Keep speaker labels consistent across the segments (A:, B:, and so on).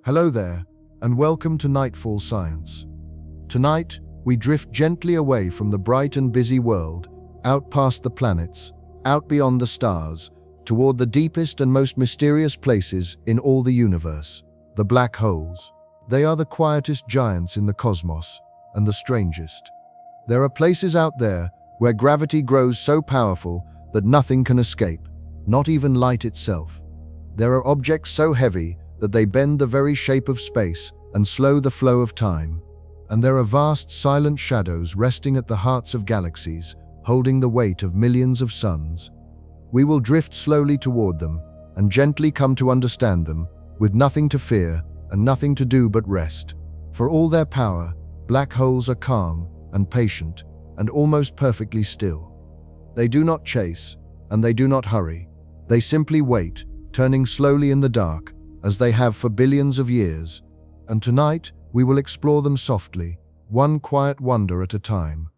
A: Hello there, and welcome to Nightfall Science. Tonight, we drift gently away from the bright and busy world, out past the planets, out beyond the stars, toward the deepest and most mysterious places in all the universe, the black holes. They are the quietest giants in the cosmos, and the strangest. There are places out there where gravity grows so powerful that nothing can escape, not even light itself. There are objects so heavy that they bend the very shape of space and slow the flow of time. And there are vast, silent shadows resting at the hearts of galaxies, holding the weight of millions of suns. We will drift slowly toward them and gently come to understand them, with nothing to fear and nothing to do but rest. For all their power, black holes are calm and patient and almost perfectly still. They do not chase, and they do not hurry. They simply wait, turning slowly in the dark, as they have for billions of years. And tonight, we will explore them softly, one quiet wonder at a time,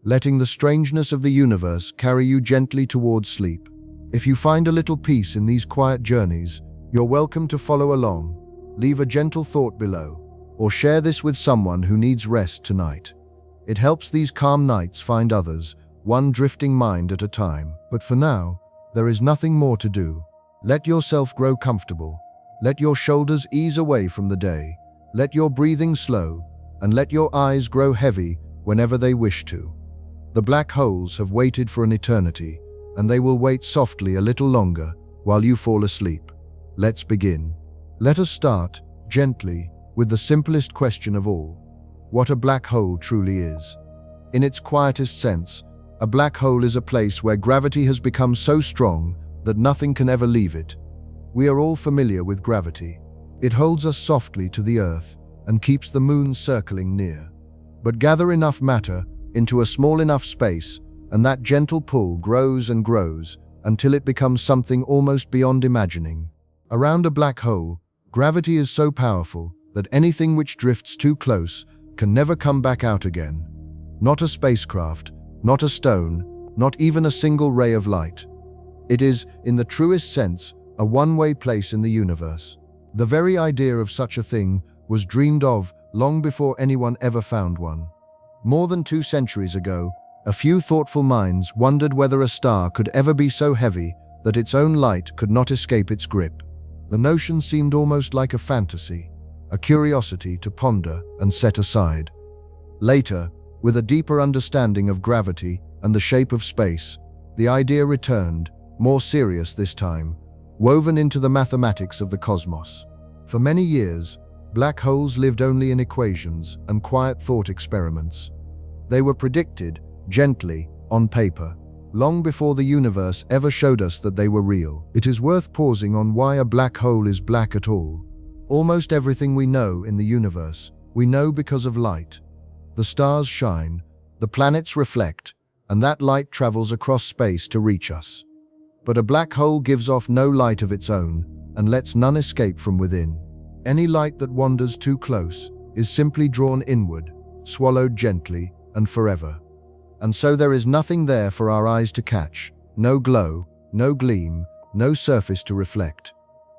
A: letting the strangeness of the universe carry you gently towards sleep. If you find a little peace in these quiet journeys, you're welcome to follow along. Leave a gentle thought below, or share this with someone who needs rest tonight. It helps these calm nights find others, one drifting mind at a time. But for now, there is nothing more to do. Let yourself grow comfortable. Let your shoulders ease away from the day. Let your breathing slow, and let your eyes grow heavy whenever they wish to. The black holes have waited for an eternity, and they will wait softly a little longer while you fall asleep. Let's begin. Let us start, gently, with the simplest question of all: what a black hole truly is. In its quietest sense, a black hole is a place where gravity has become so strong that nothing can ever leave it. We are all familiar with gravity. It holds us softly to the Earth and keeps the moon circling near. But gather enough matter into a small enough space, and that gentle pull grows and grows until it becomes something almost beyond imagining. Around a black hole, gravity is so powerful that anything which drifts too close can never come back out again. Not a spacecraft, not a stone, not even a single ray of light. It is, in the truest sense, a one-way place in the universe. The very idea of such a thing was dreamed of long before anyone ever found one. More than 2 centuries ago, a few thoughtful minds wondered whether a star could ever be so heavy that its own light could not escape its grip. The notion seemed almost like a fantasy, a curiosity to ponder and set aside. Later, with a deeper understanding of gravity and the shape of space, the idea returned, more serious this time, woven into the mathematics of the cosmos. For many years, black holes lived only in equations and quiet thought experiments. They were predicted, gently, on paper, long before the universe ever showed us that they were real. It is worth pausing on why a black hole is black at all. Almost everything we know in the universe, we know because of light. The stars shine, the planets reflect, and that light travels across space to reach us. But a black hole gives off no light of its own and lets none escape from within. Any light that wanders too close is simply drawn inward, swallowed gently and forever. And so there is nothing there for our eyes to catch, no glow, no gleam, no surface to reflect.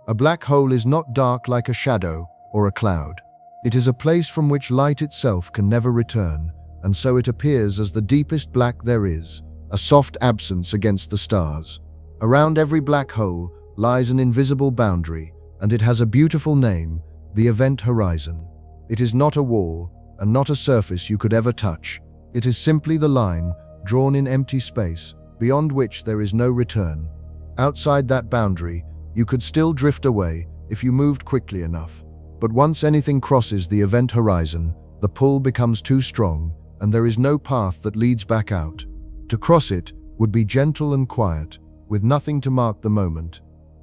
A: A black hole is not dark like a shadow or a cloud. It is a place from which light itself can never return, and so it appears as the deepest black there is, a soft absence against the stars. Around every black hole lies an invisible boundary, and it has a beautiful name, the event horizon. It is not a wall, and not a surface you could ever touch. It is simply the line, drawn in empty space, beyond which there is no return. Outside that boundary, you could still drift away if you moved quickly enough. But once anything crosses the event horizon, the pull becomes too strong, and there is no path that leads back out. To cross it would be gentle and quiet, with nothing to mark the moment.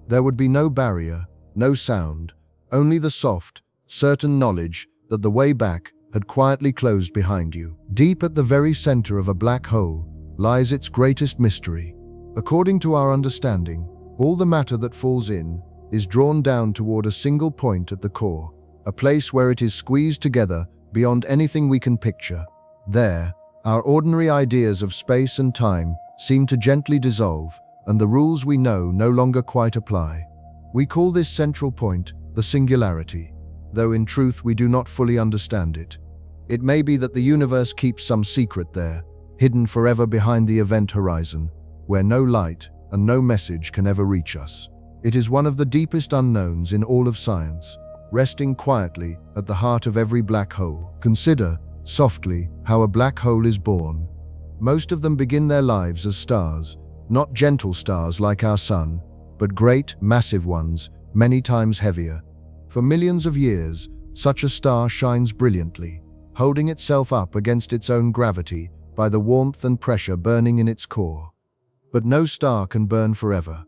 A: There would be no barrier, no sound, only the soft, certain knowledge that the way back had quietly closed behind you. Deep at the very center of a black hole lies its greatest mystery. According to our understanding, all the matter that falls in is drawn down toward a single point at the core, a place where it is squeezed together beyond anything we can picture. There, our ordinary ideas of space and time seem to gently dissolve, and the rules we know no longer quite apply. We call this central point the singularity. though in truth we do not fully understand it. It may be that the universe keeps some secret there, hidden forever behind the event horizon, where no light and no message can ever reach us. It is one of the deepest unknowns in all of science, resting quietly at the heart of every black hole. Consider, softly, how a black hole is born. Most of them begin their lives as stars, not gentle stars like our sun, but great, massive ones, many times heavier. For millions of years, such a star shines brilliantly, holding itself up against its own gravity by the warmth and pressure burning in its core. But no star can burn forever.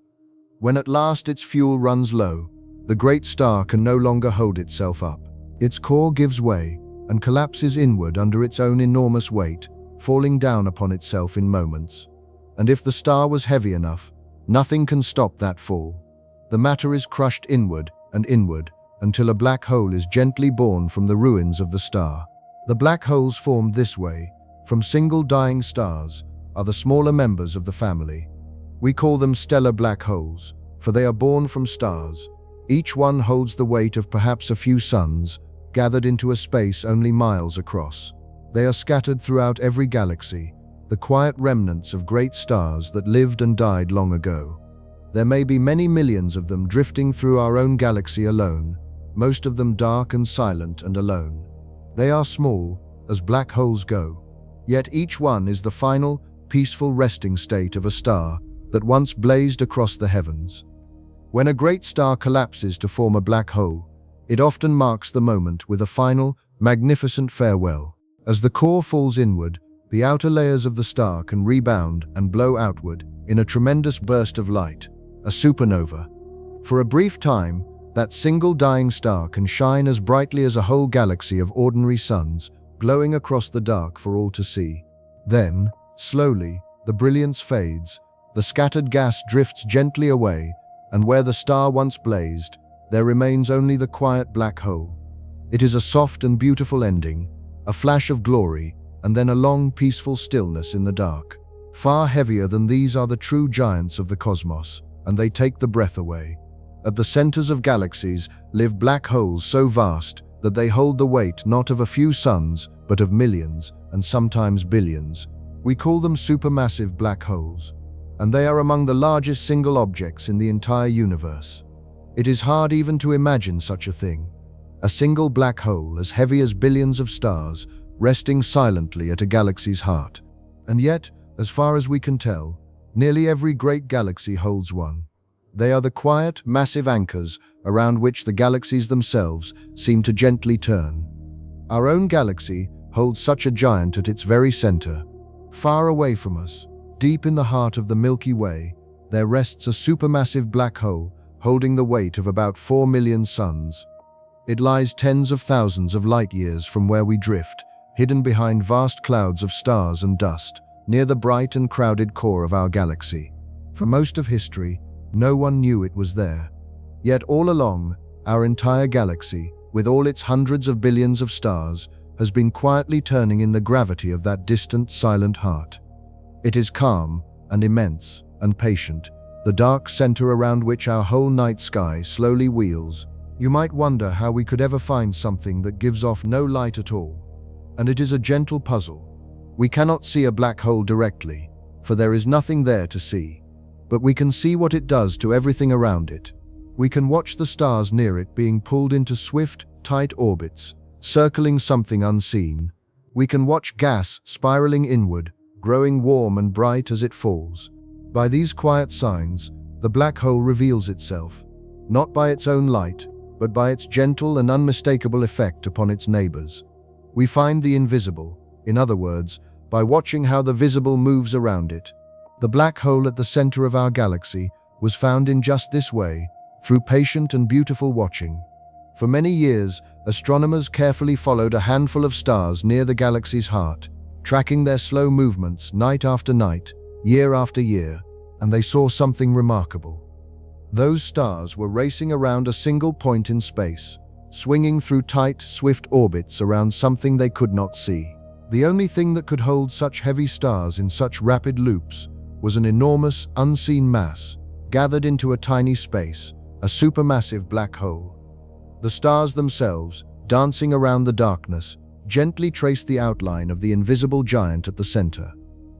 A: When at last its fuel runs low, the great star can no longer hold itself up. Its core gives way and collapses inward under its own enormous weight, falling down upon itself in moments. And if the star was heavy enough, nothing can stop that fall. The matter is crushed inward and inward until a black hole is gently born from the ruins of the star. The black holes formed this way, from single dying stars, are the smaller members of the family. We call them stellar black holes, for they are born from stars. Each one holds the weight of perhaps a few suns, gathered into a space only miles across. They are scattered throughout every galaxy, the quiet remnants of great stars that lived and died long ago. There may be many millions of them drifting through our own galaxy alone, most of them dark and silent and alone. They are small, as black holes go, yet each one is the final, peaceful resting state of a star that once blazed across the heavens. When a great star collapses to form a black hole, it often marks the moment with a final, magnificent farewell. As the core falls inward, the outer layers of the star can rebound and blow outward in a tremendous burst of light, a supernova. For a brief time, that single dying star can shine as brightly as a whole galaxy of ordinary suns, glowing across the dark for all to see. Then, slowly, the brilliance fades, the scattered gas drifts gently away, and where the star once blazed, there remains only the quiet black hole. It is a soft and beautiful ending, a flash of glory, and then a long, peaceful stillness in the dark. Far heavier than these are the true giants of the cosmos, and they take the breath away. At the centers of galaxies live black holes so vast that they hold the weight not of a few suns, but of millions, and sometimes billions. We call them supermassive black holes, and they are among the largest single objects in the entire universe. It is hard even to imagine such a thing. A single black hole as heavy as billions of stars, resting silently at a galaxy's heart. And yet, as far as we can tell, nearly every great galaxy holds one. They are the quiet, massive anchors around which the galaxies themselves seem to gently turn. Our own galaxy holds such a giant at its very center. Far away from us, deep in the heart of the Milky Way, there rests a supermassive black hole holding the weight of about 4 million suns. It lies tens of thousands of light years from where we drift, hidden behind vast clouds of stars and dust, near the bright and crowded core of our galaxy. For most of history, no one knew it was there. Yet all along, our entire galaxy, with all its hundreds of billions of stars, has been quietly turning in the gravity of that distant, silent heart. It is calm and immense and patient, the dark center around which our whole night sky slowly wheels. You might wonder how we could ever find something that gives off no light at all. And it is a gentle puzzle. We cannot see a black hole directly, for there is nothing there to see. But we can see what it does to everything around it. We can watch the stars near it being pulled into swift, tight orbits, circling something unseen. We can watch gas spiraling inward, growing warm and bright as it falls. By these quiet signs, the black hole reveals itself, not by its own light, but by its gentle and unmistakable effect upon its neighbors. We find the invisible, in other words, by watching how the visible moves around it. The black hole at the center of our galaxy was found in just this way, through patient and beautiful watching. For many years, astronomers carefully followed a handful of stars near the galaxy's heart, tracking their slow movements night after night, year after year, and they saw something remarkable. Those stars were racing around a single point in space, swinging through tight, swift orbits around something they could not see. The only thing that could hold such heavy stars in such rapid loops was an enormous, unseen mass, gathered into a tiny space, a supermassive black hole. The stars themselves, dancing around the darkness, gently trace the outline of the invisible giant at the center.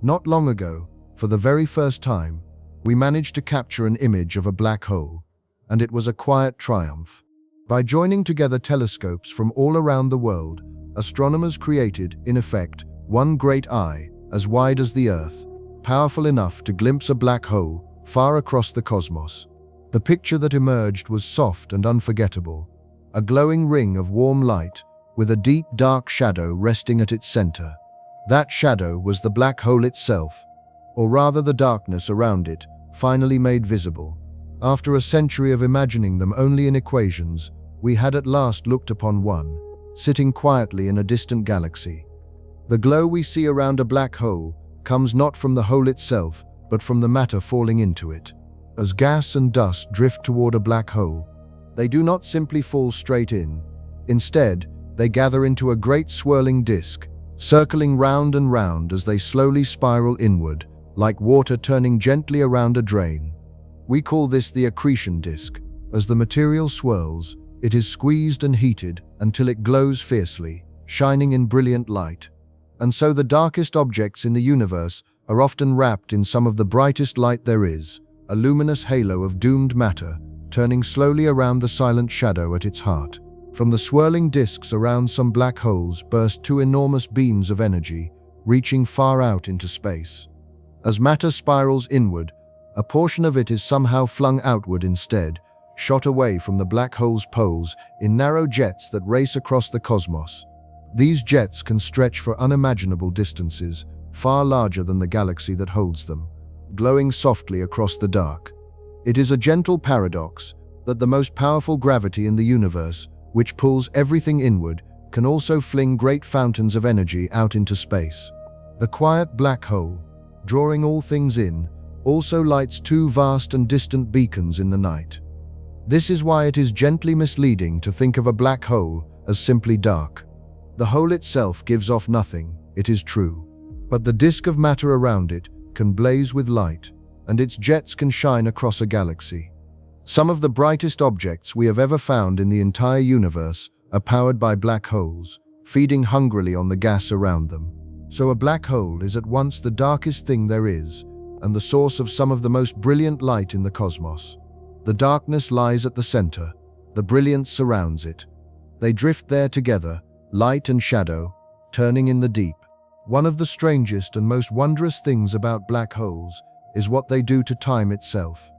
A: Not long ago, for the very first time, we managed to capture an image of a black hole, and it was a quiet triumph. By joining together telescopes from all around the world, astronomers created, in effect, one great eye, as wide as the Earth, powerful enough to glimpse a black hole far across the cosmos. The picture that emerged was soft and unforgettable, a glowing ring of warm light with a deep dark shadow resting at its center. That shadow was the black hole itself, or rather the darkness around it, finally made visible. After a century of imagining them only in equations, we had at last looked upon one, sitting quietly in a distant galaxy. The glow we see around a black hole comes not from the hole itself, but from the matter falling into it. As gas and dust drift toward a black hole, they do not simply fall straight in. Instead, they gather into a great swirling disk, circling round and round as they slowly spiral inward, like water turning gently around a drain. We call this the accretion disk. As the material swirls, it is squeezed and heated until it glows fiercely, shining in brilliant light. And so the darkest objects in the universe are often wrapped in some of the brightest light there is, a luminous halo of doomed matter, turning slowly around the silent shadow at its heart. From the swirling disks around some black holes burst two enormous beams of energy, reaching far out into space. As matter spirals inward, a portion of it is somehow flung outward instead, shot away from the black hole's poles in narrow jets that race across the cosmos. These jets can stretch for unimaginable distances, far larger than the galaxy that holds them, glowing softly across the dark. It is a gentle paradox that the most powerful gravity in the universe, which pulls everything inward, can also fling great fountains of energy out into space. The quiet black hole, drawing all things in, also lights two vast and distant beacons in the night. This is why it is gently misleading to think of a black hole as simply dark. The hole itself gives off nothing, it is true. But the disk of matter around it can blaze with light, and its jets can shine across a galaxy. Some of the brightest objects we have ever found in the entire universe are powered by black holes, feeding hungrily on the gas around them. So a black hole is at once the darkest thing there is, and the source of some of the most brilliant light in the cosmos. The darkness lies at the center, the brilliance surrounds it. They drift there together, light and shadow, turning in the deep. One of the strangest and most wondrous things about black holes is what they do to time itself.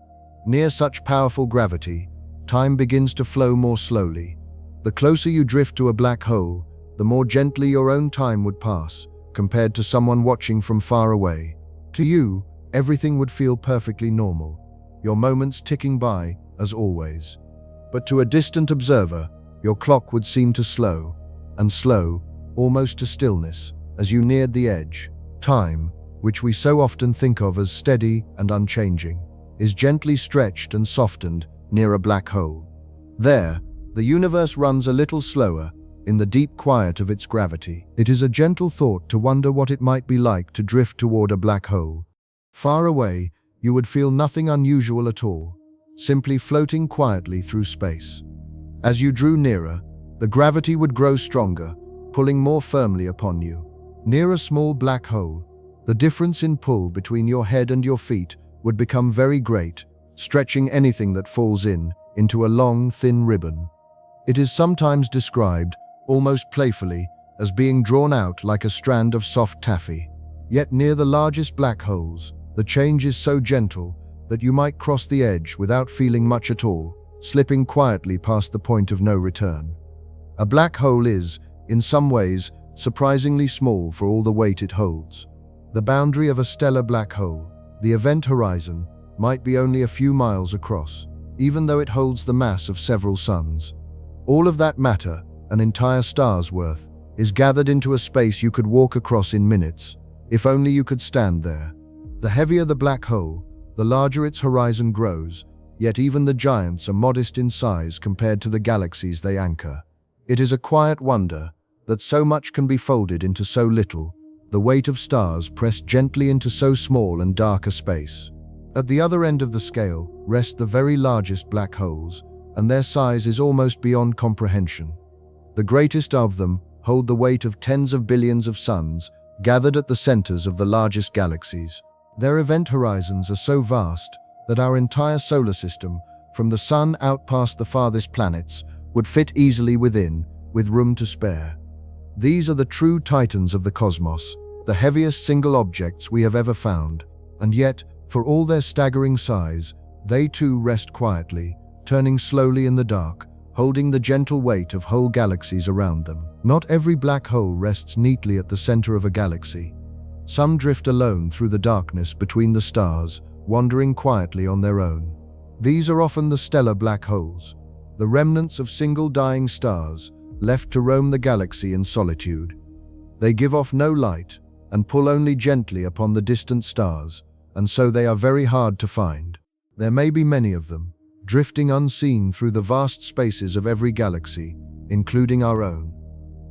A: Near such powerful gravity, time begins to flow more slowly. The closer you drift to a black hole, the more gently your own time would pass, compared to someone watching from far away. To you, everything would feel perfectly normal, your moments ticking by, as always. But to a distant observer, your clock would seem to slow, and slow, almost to stillness, as you neared the edge. Time, which we so often think of as steady and unchanging, is gently stretched and softened near a black hole. There, the universe runs a little slower, in the deep quiet of its gravity. It is a gentle thought to wonder what it might be like to drift toward a black hole. Far away, you would feel nothing unusual at all, simply floating quietly through space. As you drew nearer, the gravity would grow stronger, pulling more firmly upon you. Near a small black hole, the difference in pull between your head and your feet would become very great, stretching anything that falls into a long, thin ribbon. It is sometimes described, almost playfully, as being drawn out like a strand of soft taffy. Yet near the largest black holes, the change is so gentle that you might cross the edge without feeling much at all, slipping quietly past the point of no return. A black hole is, in some ways, surprisingly small for all the weight it holds. The boundary of a stellar black hole, the event horizon, might be only a few miles across, even though it holds the mass of several suns. All of that matter, an entire star's worth, is gathered into a space you could walk across in minutes, if only you could stand there. The heavier the black hole, the larger its horizon grows, yet even the giants are modest in size compared to the galaxies they anchor. It is a quiet wonder that so much can be folded into so little, the weight of stars pressed gently into so small and dark a space. At the other end of the scale rest the very largest black holes, and their size is almost beyond comprehension. The greatest of them hold the weight of tens of billions of suns gathered at the centers of the largest galaxies. Their event horizons are so vast that our entire solar system, from the Sun out past the farthest planets, would fit easily within, with room to spare. These are the true titans of the cosmos, the heaviest single objects we have ever found, and yet, for all their staggering size, they too rest quietly, turning slowly in the dark, holding the gentle weight of whole galaxies around them. Not every black hole rests neatly at the center of a galaxy. Some drift alone through the darkness between the stars, wandering quietly on their own. These are often the stellar black holes, the remnants of single dying stars left to roam the galaxy in solitude. They give off no light and pull only gently upon the distant stars, and so they are very hard to find. There may be many of them, drifting unseen through the vast spaces of every galaxy, including our own.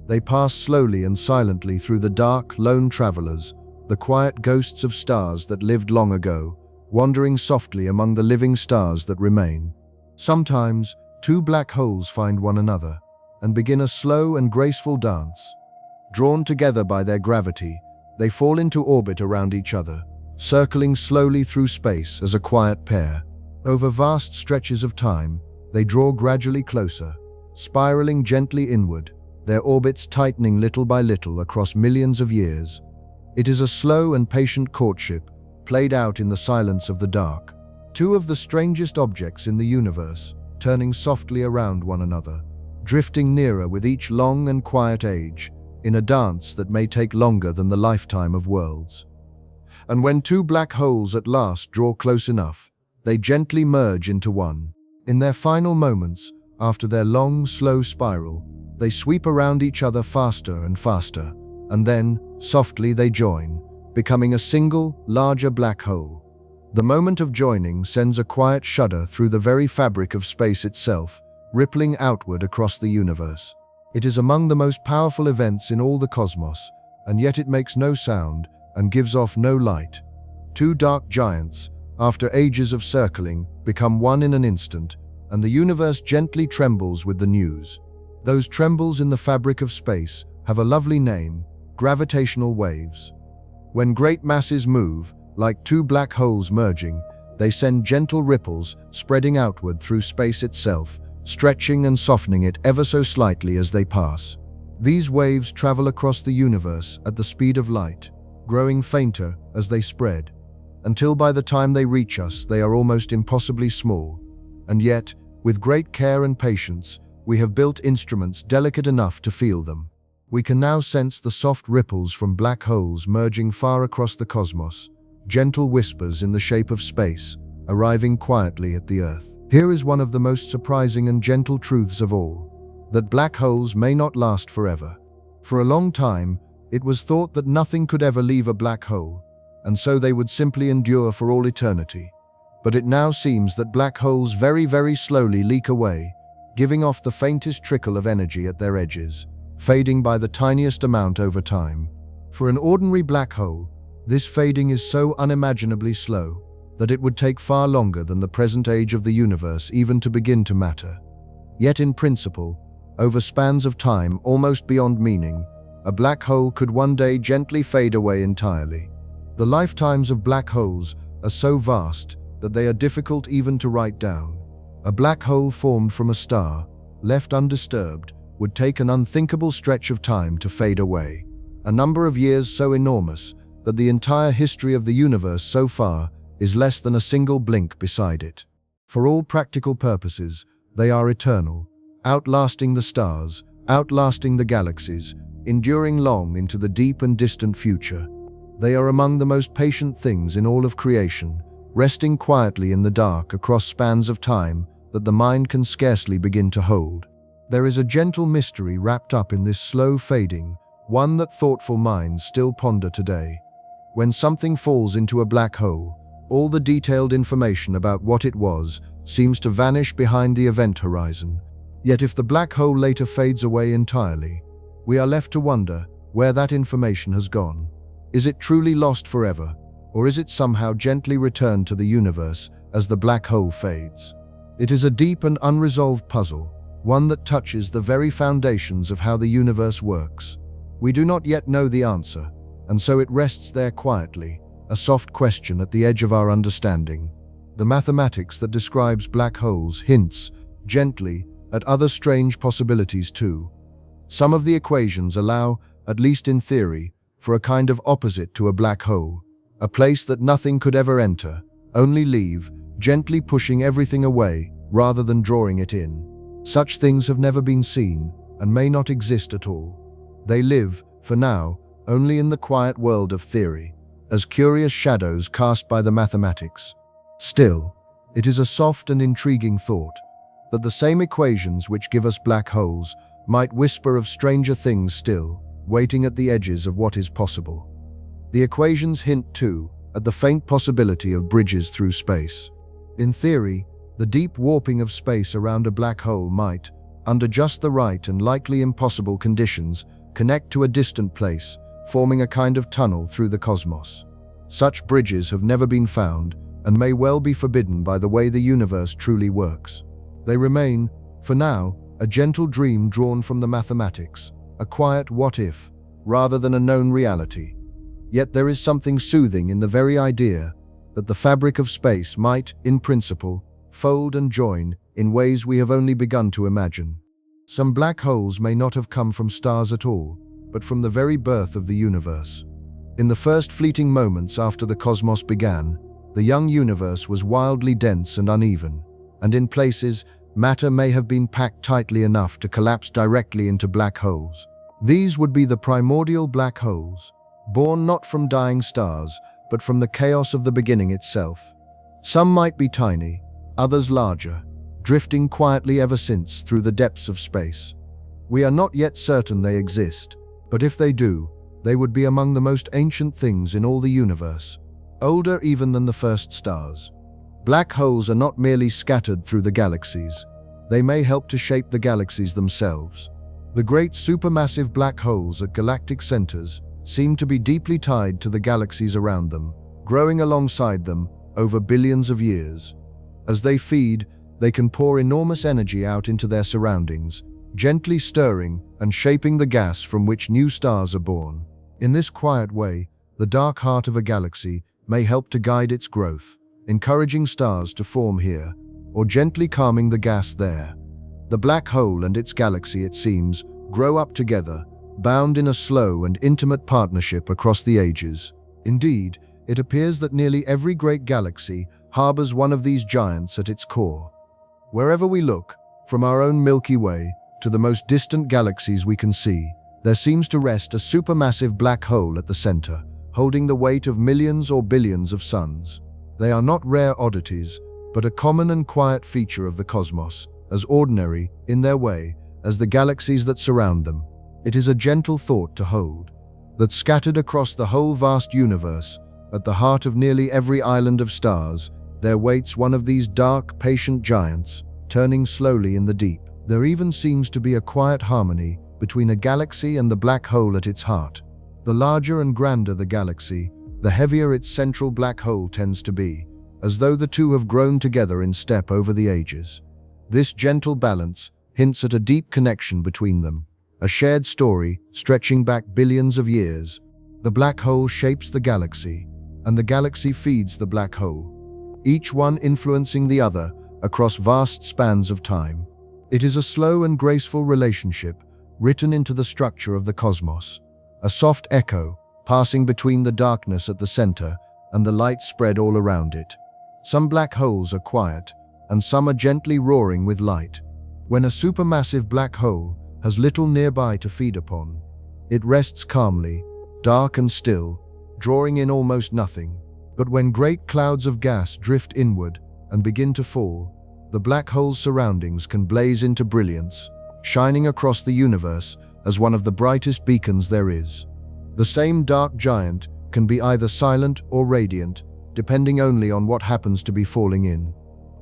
A: They pass slowly and silently through the dark, lone travelers, the quiet ghosts of stars that lived long ago, wandering softly among the living stars that remain. Sometimes, two black holes find one another and begin a slow and graceful dance. Drawn together by their gravity, they fall into orbit around each other, circling slowly through space as a quiet pair. Over vast stretches of time, they draw gradually closer, spiraling gently inward, their orbits tightening little by little across millions of years. It is a slow and patient courtship, played out in the silence of the dark. Two of the strangest objects in the universe, turning softly around one another, drifting nearer with each long and quiet age, in a dance that may take longer than the lifetime of worlds. And when two black holes at last draw close enough, they gently merge into one. In their final moments, after their long, slow spiral, they sweep around each other faster and faster, and then, softly they join, becoming a single, larger black hole. The moment of joining sends a quiet shudder through the very fabric of space itself, rippling outward across the universe. It is among the most powerful events in all the cosmos, and yet it makes no sound and gives off no light. Two dark giants, after ages of circling, become one in an instant, and the universe gently trembles with the news. Those trembles in the fabric of space have a lovely name: gravitational waves. When great masses move, like two black holes merging, they send gentle ripples spreading outward through space itself, stretching and softening it ever so slightly as they pass. These waves travel across the universe at the speed of light, growing fainter as they spread, until by the time they reach us, they are almost impossibly small. And yet, with great care and patience, we have built instruments delicate enough to feel them. We can now sense the soft ripples from black holes merging far across the cosmos, gentle whispers in the shape of space, arriving quietly at the Earth. Here is one of the most surprising and gentle truths of all: that black holes may not last forever. For a long time, it was thought that nothing could ever leave a black hole, and so they would simply endure for all eternity. But it now seems that black holes very, very slowly leak away, giving off the faintest trickle of energy at their edges, fading by the tiniest amount over time. For an ordinary black hole, this fading is so unimaginably slow that it would take far longer than the present age of the universe even to begin to matter. Yet in principle, over spans of time almost beyond meaning, a black hole could one day gently fade away entirely. The lifetimes of black holes are so vast that they are difficult even to write down. A black hole formed from a star, left undisturbed, would take an unthinkable stretch of time to fade away, a number of years so enormous that the entire history of the universe so far is less than a single blink beside it. For all practical purposes, they are eternal, outlasting the stars, outlasting the galaxies, enduring long into the deep and distant future. They are among the most patient things in all of creation, resting quietly in the dark across spans of time that the mind can scarcely begin to hold. There is a gentle mystery wrapped up in this slow fading, one that thoughtful minds still ponder today. When something falls into a black hole, all the detailed information about what it was seems to vanish behind the event horizon. Yet if the black hole later fades away entirely, we are left to wonder where that information has gone. Is it truly lost forever, or is it somehow gently returned to the universe as the black hole fades? It is a deep and unresolved puzzle, one that touches the very foundations of how the universe works. We do not yet know the answer, and so it rests there quietly, a soft question at the edge of our understanding. The mathematics that describes black holes hints, gently, at other strange possibilities too. Some of the equations allow, at least in theory, for a kind of opposite to a black hole, a place that nothing could ever enter, only leave, gently pushing everything away rather than drawing it in. Such things have never been seen and may not exist at all. They live, for now, only in the quiet world of theory, as curious shadows cast by the mathematics. Still, it is a soft and intriguing thought that the same equations which give us black holes might whisper of stranger things still, waiting at the edges of what is possible. The equations hint, too, at the faint possibility of bridges through space. In theory, the deep warping of space around a black hole might, under just the right and likely impossible conditions, connect to a distant place, forming a kind of tunnel through the cosmos. Such bridges have never been found and may well be forbidden by the way the universe truly works. They remain, for now, a gentle dream drawn from the mathematics, a quiet what-if, rather than a known reality. Yet there is something soothing in the very idea that the fabric of space might, in principle, fold and join in ways we have only begun to imagine. Some black holes may not have come from stars at all, but from the very birth of the universe. In the first fleeting moments after the cosmos began, the young universe was wildly dense and uneven, and in places, matter may have been packed tightly enough to collapse directly into black holes. These would be the primordial black holes, born not from dying stars, but from the chaos of the beginning itself. Some might be tiny, others larger, drifting quietly ever since through the depths of space. We are not yet certain they exist, but if they do, they would be among the most ancient things in all the universe, older even than the first stars. Black holes are not merely scattered through the galaxies. They may help to shape the galaxies themselves. The great supermassive black holes at galactic centers seem to be deeply tied to the galaxies around them, growing alongside them over billions of years. As they feed, they can pour enormous energy out into their surroundings, gently stirring and shaping the gas from which new stars are born. In this quiet way, the dark heart of a galaxy may help to guide its growth, encouraging stars to form here, or gently calming the gas there. The black hole and its galaxy, it seems, grow up together, bound in a slow and intimate partnership across the ages. Indeed, it appears that nearly every great galaxy harbors one of these giants at its core. Wherever we look, from our own Milky Way to the most distant galaxies we can see, there seems to rest a supermassive black hole at the center, holding the weight of millions or billions of suns. They are not rare oddities, but a common and quiet feature of the cosmos, as ordinary, in their way, as the galaxies that surround them. It is a gentle thought to hold, that scattered across the whole vast universe, at the heart of nearly every island of stars, there waits one of these dark, patient giants, turning slowly in the deep. There even seems to be a quiet harmony between a galaxy and the black hole at its heart. The larger and grander the galaxy, the heavier its central black hole tends to be, as though the two have grown together in step over the ages. This gentle balance hints at a deep connection between them, a shared story stretching back billions of years. The black hole shapes the galaxy, and the galaxy feeds the black hole, each one influencing the other across vast spans of time. It is a slow and graceful relationship written into the structure of the cosmos, a soft echo passing between the darkness at the center and the light spread all around it. Some black holes are quiet, and some are gently roaring with light. When a supermassive black hole has little nearby to feed upon, it rests calmly, dark and still, drawing in almost nothing. But when great clouds of gas drift inward and begin to fall, the black hole's surroundings can blaze into brilliance, shining across the universe as one of the brightest beacons there is. The same dark giant can be either silent or radiant, depending only on what happens to be falling in.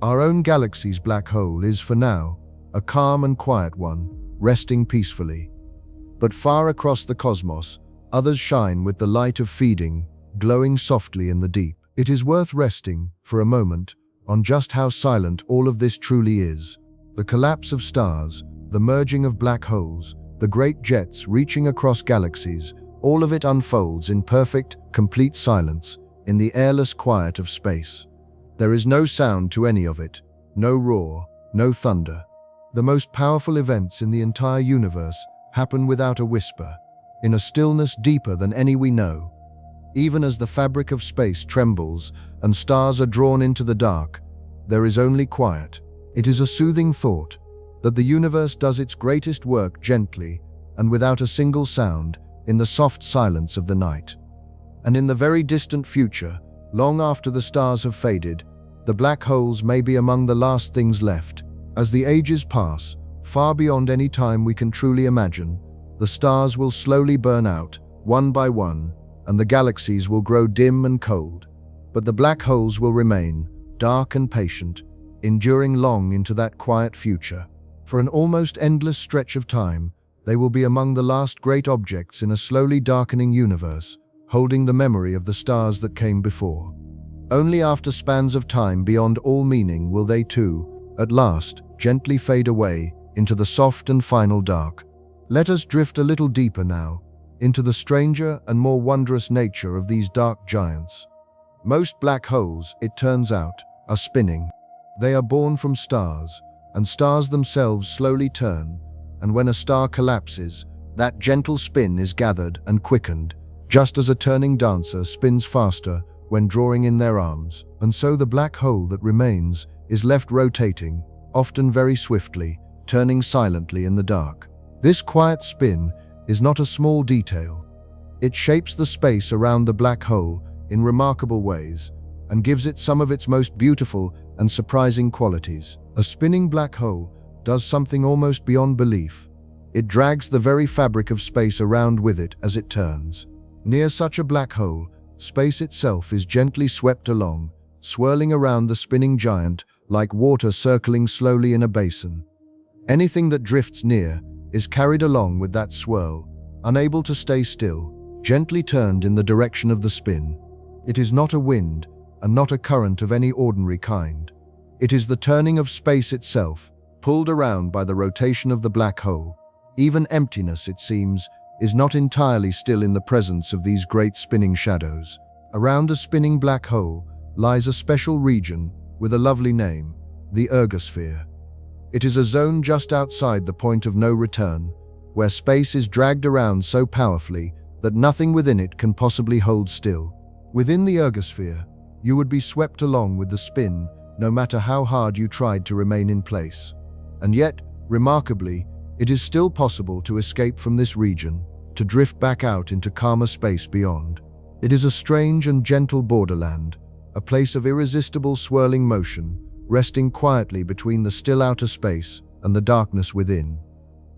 A: Our own galaxy's black hole is, for now, a calm and quiet one, resting peacefully. But far across the cosmos, others shine with the light of feeding, glowing softly in the deep. It is worth resting, for a moment, on just how silent all of this truly is. The collapse of stars, the merging of black holes, the great jets reaching across galaxies, all of it unfolds in perfect, complete silence, in the airless quiet of space. There is no sound to any of it, no roar, no thunder. The most powerful events in the entire universe happen without a whisper, in a stillness deeper than any we know. Even as the fabric of space trembles and stars are drawn into the dark, there is only quiet. It is a soothing thought that the universe does its greatest work gently and without a single sound in the soft silence of the night. And in the very distant future, long after the stars have faded, the black holes may be among the last things left. As the ages pass, far beyond any time we can truly imagine, the stars will slowly burn out, one by one, and the galaxies will grow dim and cold. But the black holes will remain, dark and patient, enduring long into that quiet future. For an almost endless stretch of time, they will be among the last great objects in a slowly darkening universe, holding the memory of the stars that came before. Only after spans of time beyond all meaning will they too, at last, gently fade away into the soft and final dark. Let us drift a little deeper now, into the stranger and more wondrous nature of these dark giants. Most black holes, it turns out, are spinning. They are born from stars, and stars themselves slowly turn, and when a star collapses, that gentle spin is gathered and quickened, just as a turning dancer spins faster when drawing in their arms. And so the black hole that remains is left rotating, often very swiftly, turning silently in the dark. This quiet spin is not a small detail. It shapes the space around the black hole in remarkable ways, and gives it some of its most beautiful and surprising qualities. A spinning black hole does something almost beyond belief. It drags the very fabric of space around with it as it turns. Near such a black hole, space itself is gently swept along, swirling around the spinning giant like water circling slowly in a basin. Anything that drifts near is carried along with that swirl, unable to stay still, gently turned in the direction of the spin. It is not a wind, and not a current of any ordinary kind. It is the turning of space itself, pulled around by the rotation of the black hole. Even emptiness, it seems, is not entirely still in the presence of these great spinning shadows. Around a spinning black hole lies a special region with a lovely name, the ergosphere. It is a zone just outside the point of no return, where space is dragged around so powerfully that nothing within it can possibly hold still. Within the ergosphere, you would be swept along with the spin, no matter how hard you tried to remain in place. And yet, remarkably, it is still possible to escape from this region, to drift back out into calmer space beyond. It is a strange and gentle borderland, a place of irresistible swirling motion, resting quietly between the still outer space and the darkness within.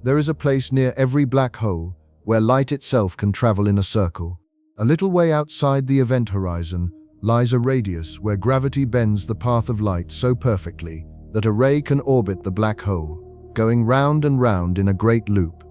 A: There is a place near every black hole where light itself can travel in a circle. A little way outside the event horizon lies a radius where gravity bends the path of light so perfectly that a ray can orbit the black hole, going round and round in a great loop.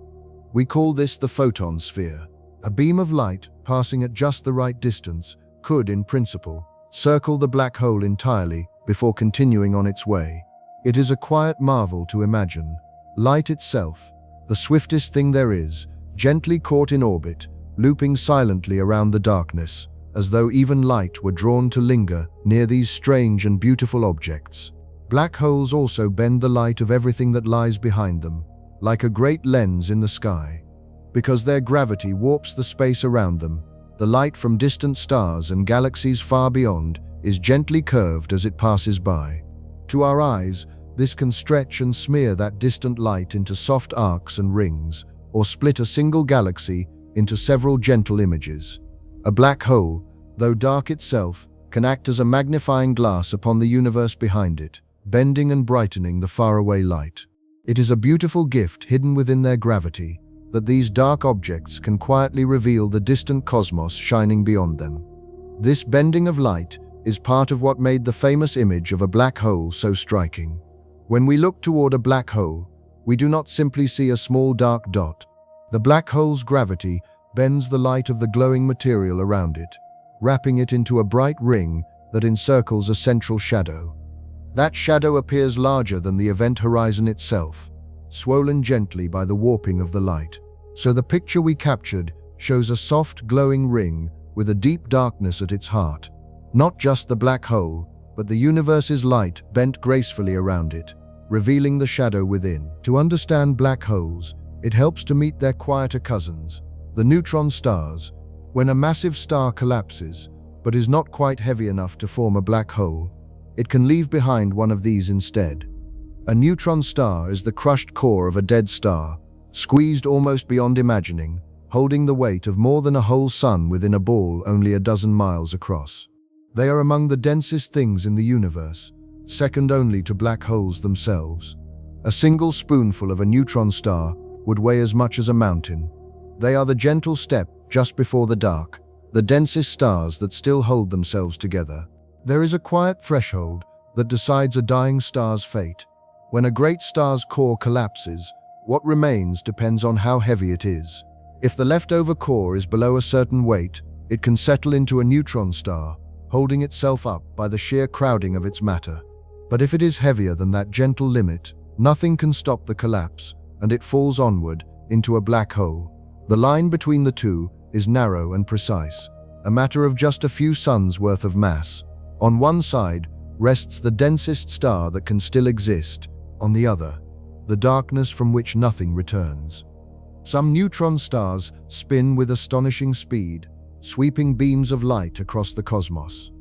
A: We call this the photon sphere. A beam of light, passing at just the right distance, could, in principle, circle the black hole entirely before continuing on its way. It is a quiet marvel to imagine. Light itself, the swiftest thing there is, gently caught in orbit, looping silently around the darkness, as though even light were drawn to linger near these strange and beautiful objects. Black holes also bend the light of everything that lies behind them, like a great lens in the sky. Because their gravity warps the space around them, the light from distant stars and galaxies far beyond is gently curved as it passes by. To our eyes, this can stretch and smear that distant light into soft arcs and rings, or split a single galaxy into several gentle images. A black hole, though dark itself, can act as a magnifying glass upon the universe behind it, bending and brightening the faraway light. It is a beautiful gift hidden within their gravity, that these dark objects can quietly reveal the distant cosmos shining beyond them. This bending of light is part of what made the famous image of a black hole so striking. When we look toward a black hole, we do not simply see a small dark dot. The black hole's gravity bends the light of the glowing material around it, wrapping it into a bright ring that encircles a central shadow. That shadow appears larger than the event horizon itself, swollen gently by the warping of the light. So the picture we captured shows a soft, glowing ring with a deep darkness at its heart. Not just the black hole, but the universe's light bent gracefully around it, revealing the shadow within. To understand black holes, it helps to meet their quieter cousins, the neutron stars. When a massive star collapses, but is not quite heavy enough to form a black hole, it can leave behind one of these instead. A neutron star is the crushed core of a dead star, squeezed almost beyond imagining, holding the weight of more than a whole sun within a ball only a dozen miles across. They are among the densest things in the universe, second only to black holes themselves. A single spoonful of a neutron star would weigh as much as a mountain. They are the gentle step just before the dark, the densest stars that still hold themselves together. There is a quiet threshold that decides a dying star's fate. When a great star's core collapses, what remains depends on how heavy it is. If the leftover core is below a certain weight, it can settle into a neutron star, holding itself up by the sheer crowding of its matter. But if it is heavier than that gentle limit, nothing can stop the collapse, and it falls onward into a black hole. The line between the two is narrow and precise, a matter of just a few suns worth of mass. On one side rests the densest star that can still exist, on the other, the darkness from which nothing returns. Some neutron stars spin with astonishing speed, sweeping beams of light across the cosmos.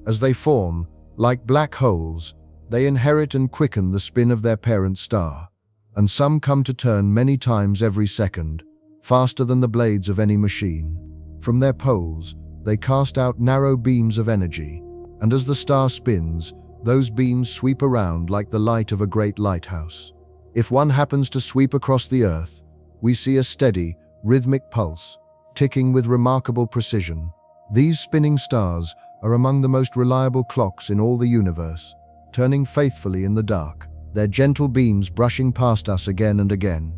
A: As they form, like black holes, they inherit and quicken the spin of their parent star, and some come to turn many times every second, faster than the blades of any machine. From their poles, they cast out narrow beams of energy, and as the star spins, those beams sweep around like the light of a great lighthouse. If one happens to sweep across the Earth, we see a steady, rhythmic pulse, ticking with remarkable precision. These spinning stars are among the most reliable clocks in all the universe, turning faithfully in the dark, their gentle beams brushing past us again and again.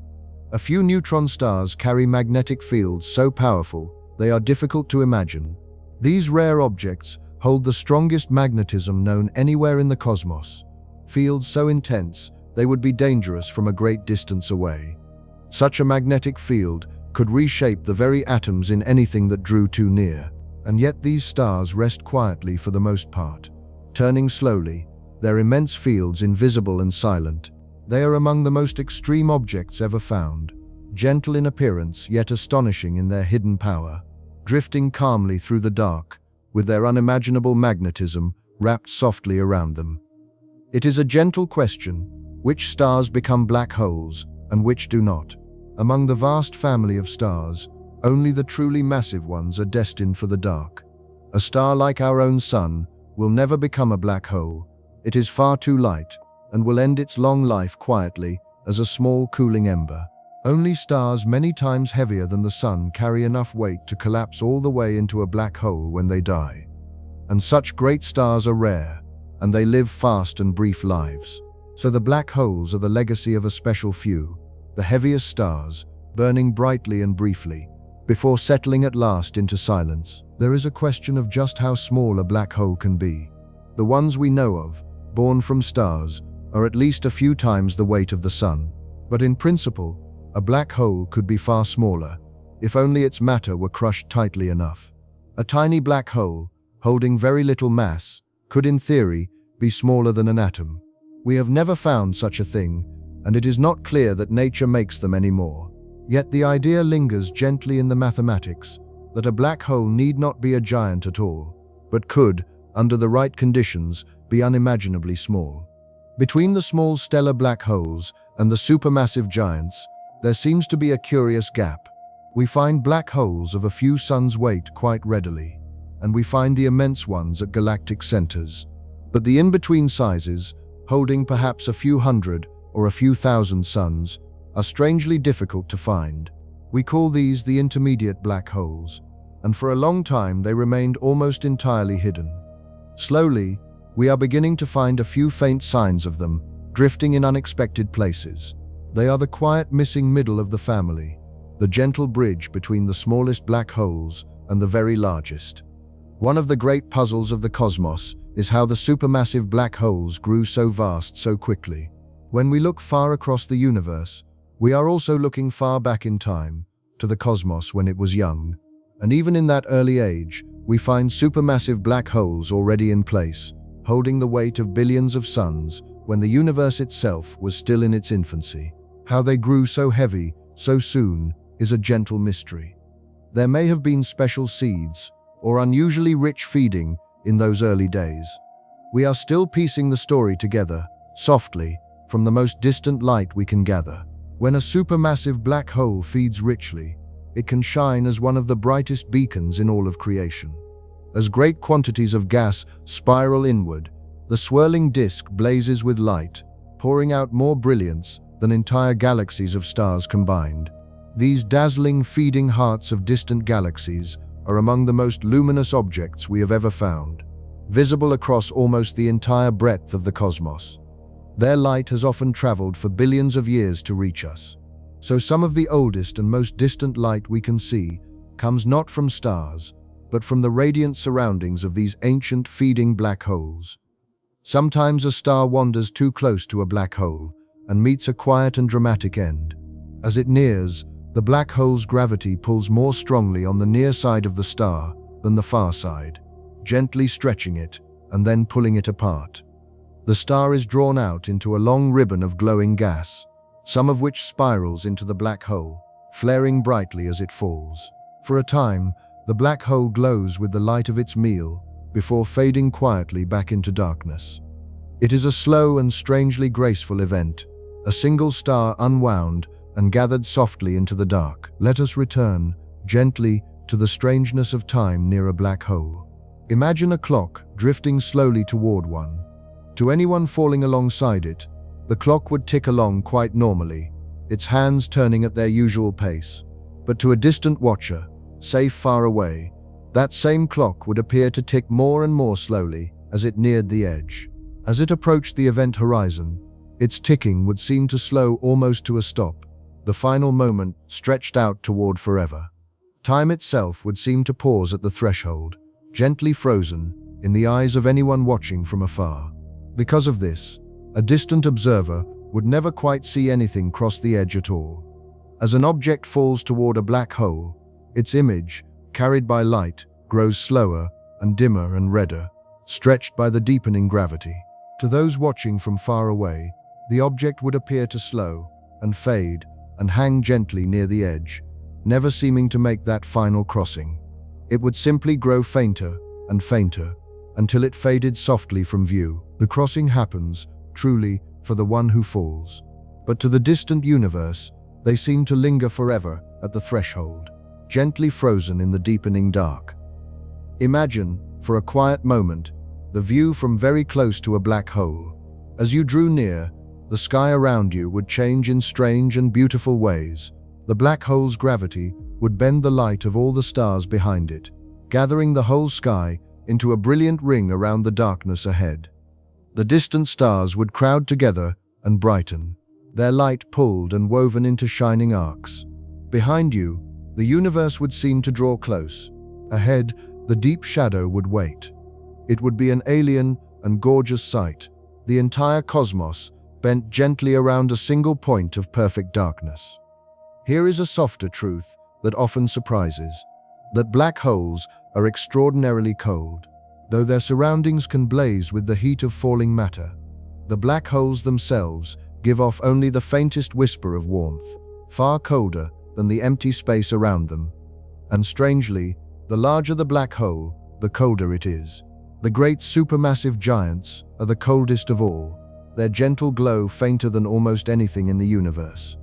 A: A few neutron stars carry magnetic fields so powerful they are difficult to imagine. These rare objects hold the strongest magnetism known anywhere in the cosmos, fields so intense they would be dangerous from a great distance away. Such a magnetic field could reshape the very atoms in anything that drew too near, and yet these stars rest quietly for the most part, turning slowly, their immense fields invisible and silent. They are among the most extreme objects ever found, gentle in appearance yet astonishing in their hidden power, drifting calmly through the dark, with their unimaginable magnetism wrapped softly around them. It is a gentle question: which stars become black holes and which do not? Among the vast family of stars, only the truly massive ones are destined for the dark. A star like our own sun will never become a black hole. It is far too light and will end its long life quietly as a small cooling ember. Only stars many times heavier than the sun carry enough weight to collapse all the way into a black hole when they die. And such great stars are rare, and they live fast and brief lives. So the black holes are the legacy of a special few, the heaviest stars, burning brightly and briefly, before settling at last into silence. There is a question of just how small a black hole can be. The ones we know of, born from stars, are at least a few times the weight of the sun. But in principle, a black hole could be far smaller, if only its matter were crushed tightly enough. A tiny black hole, holding very little mass, could in theory be smaller than an atom. We have never found such a thing, and it is not clear that nature makes them anymore. Yet the idea lingers gently in the mathematics that a black hole need not be a giant at all, but could, under the right conditions, be unimaginably small. Between the small stellar black holes and the supermassive giants, there seems to be a curious gap. We find black holes of a few suns' weight quite readily, and we find the immense ones at galactic centers. But the in-between sizes, holding perhaps a few hundred or a few thousand suns, are strangely difficult to find. We call these the intermediate black holes, and for a long time they remained almost entirely hidden. Slowly, we are beginning to find a few faint signs of them, drifting in unexpected places. They are the quiet missing middle of the family, the gentle bridge between the smallest black holes and the very largest. One of the great puzzles of the cosmos is how the supermassive black holes grew so vast so quickly. When we look far across the universe, we are also looking far back in time, to the cosmos when it was young. And even in that early age, we find supermassive black holes already in place, holding the weight of billions of suns when the universe itself was still in its infancy. How they grew so heavy, so soon, is a gentle mystery. There may have been special seeds, or unusually rich feeding in those early days. We are still piecing the story together, softly, from the most distant light we can gather. When a supermassive black hole feeds richly, it can shine as one of the brightest beacons in all of creation. As great quantities of gas spiral inward, the swirling disk blazes with light, pouring out more brilliance than entire galaxies of stars combined. These dazzling feeding hearts of distant galaxies are among the most luminous objects we have ever found, visible across almost the entire breadth of the cosmos. Their light has often traveled for billions of years to reach us. So some of the oldest and most distant light we can see comes not from stars, but from the radiant surroundings of these ancient feeding black holes. Sometimes a star wanders too close to a black hole and meets a quiet and dramatic end. As it nears, the black hole's gravity pulls more strongly on the near side of the star than the far side, gently stretching it and then pulling it apart. The star is drawn out into a long ribbon of glowing gas, some of which spirals into the black hole, flaring brightly as it falls. For a time, the black hole glows with the light of its meal before fading quietly back into darkness. It is a slow and strangely graceful event, a single star unwound and gathered softly into the dark. Let us return, gently, to the strangeness of time near a black hole. Imagine a clock drifting slowly toward one. To anyone falling alongside it, the clock would tick along quite normally, its hands turning at their usual pace. But to a distant watcher, safe far away, that same clock would appear to tick more and more slowly as it neared the edge. As it approached the event horizon, its ticking would seem to slow almost to a stop, the final moment stretched out toward forever. Time itself would seem to pause at the threshold, gently frozen in the eyes of anyone watching from afar. Because of this, a distant observer would never quite see anything cross the edge at all. As an object falls toward a black hole, its image, carried by light, grows slower and dimmer and redder, stretched by the deepening gravity. To those watching from far away, the object would appear to slow and fade and hang gently near the edge, never seeming to make that final crossing. It would simply grow fainter and fainter until it faded softly from view. The crossing happens, truly, for the one who falls. But to the distant universe, they seem to linger forever at the threshold, gently frozen in the deepening dark. Imagine, for a quiet moment, the view from very close to a black hole. As you drew near, the sky around you would change in strange and beautiful ways. The black hole's gravity would bend the light of all the stars behind it, gathering the whole sky into a brilliant ring around the darkness ahead. The distant stars would crowd together and brighten, their light pulled and woven into shining arcs. Behind you, the universe would seem to draw close. Ahead, the deep shadow would wait. It would be an alien and gorgeous sight, the entire cosmos bent gently around a single point of perfect darkness. Here is a softer truth that often surprises, that black holes are extraordinarily cold. Though their surroundings can blaze with the heat of falling matter, the black holes themselves give off only the faintest whisper of warmth, far colder than the empty space around them. And strangely, the larger the black hole, the colder it is. The great supermassive giants are the coldest of all, their gentle glow fainter than almost anything in the universe.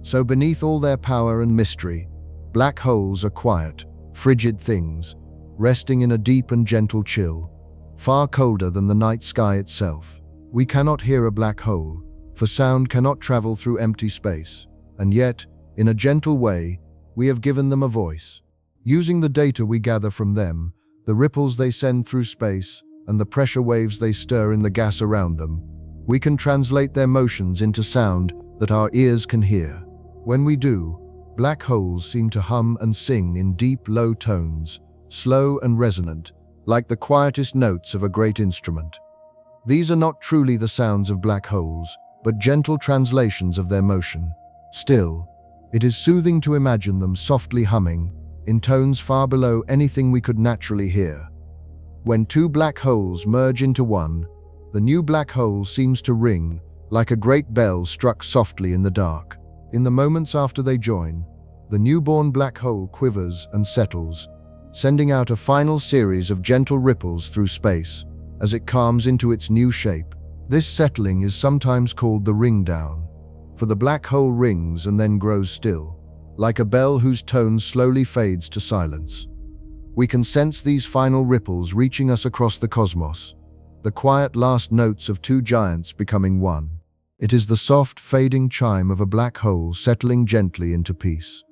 A: So beneath all their power and mystery, black holes are quiet, frigid things, resting in a deep and gentle chill, far colder than the night sky itself. We cannot hear a black hole, for sound cannot travel through empty space, and yet, in a gentle way, we have given them a voice. Using the data we gather from them, the ripples they send through space, and the pressure waves they stir in the gas around them, we can translate their motions into sound that our ears can hear. When we do, black holes seem to hum and sing in deep, low tones, slow and resonant, like the quietest notes of a great instrument. These are not truly the sounds of black holes, but gentle translations of their motion. Still, it is soothing to imagine them softly humming, in tones far below anything we could naturally hear. When two black holes merge into one, the new black hole seems to ring, like a great bell struck softly in the dark. In the moments after they join, the newborn black hole quivers and settles, sending out a final series of gentle ripples through space as it calms into its new shape. This settling is sometimes called the ring down, for the black hole rings and then grows still, like a bell whose tone slowly fades to silence. We can sense these final ripples reaching us across the cosmos, the quiet last notes of two giants becoming one. It is the soft, fading chime of a black hole settling gently into peace.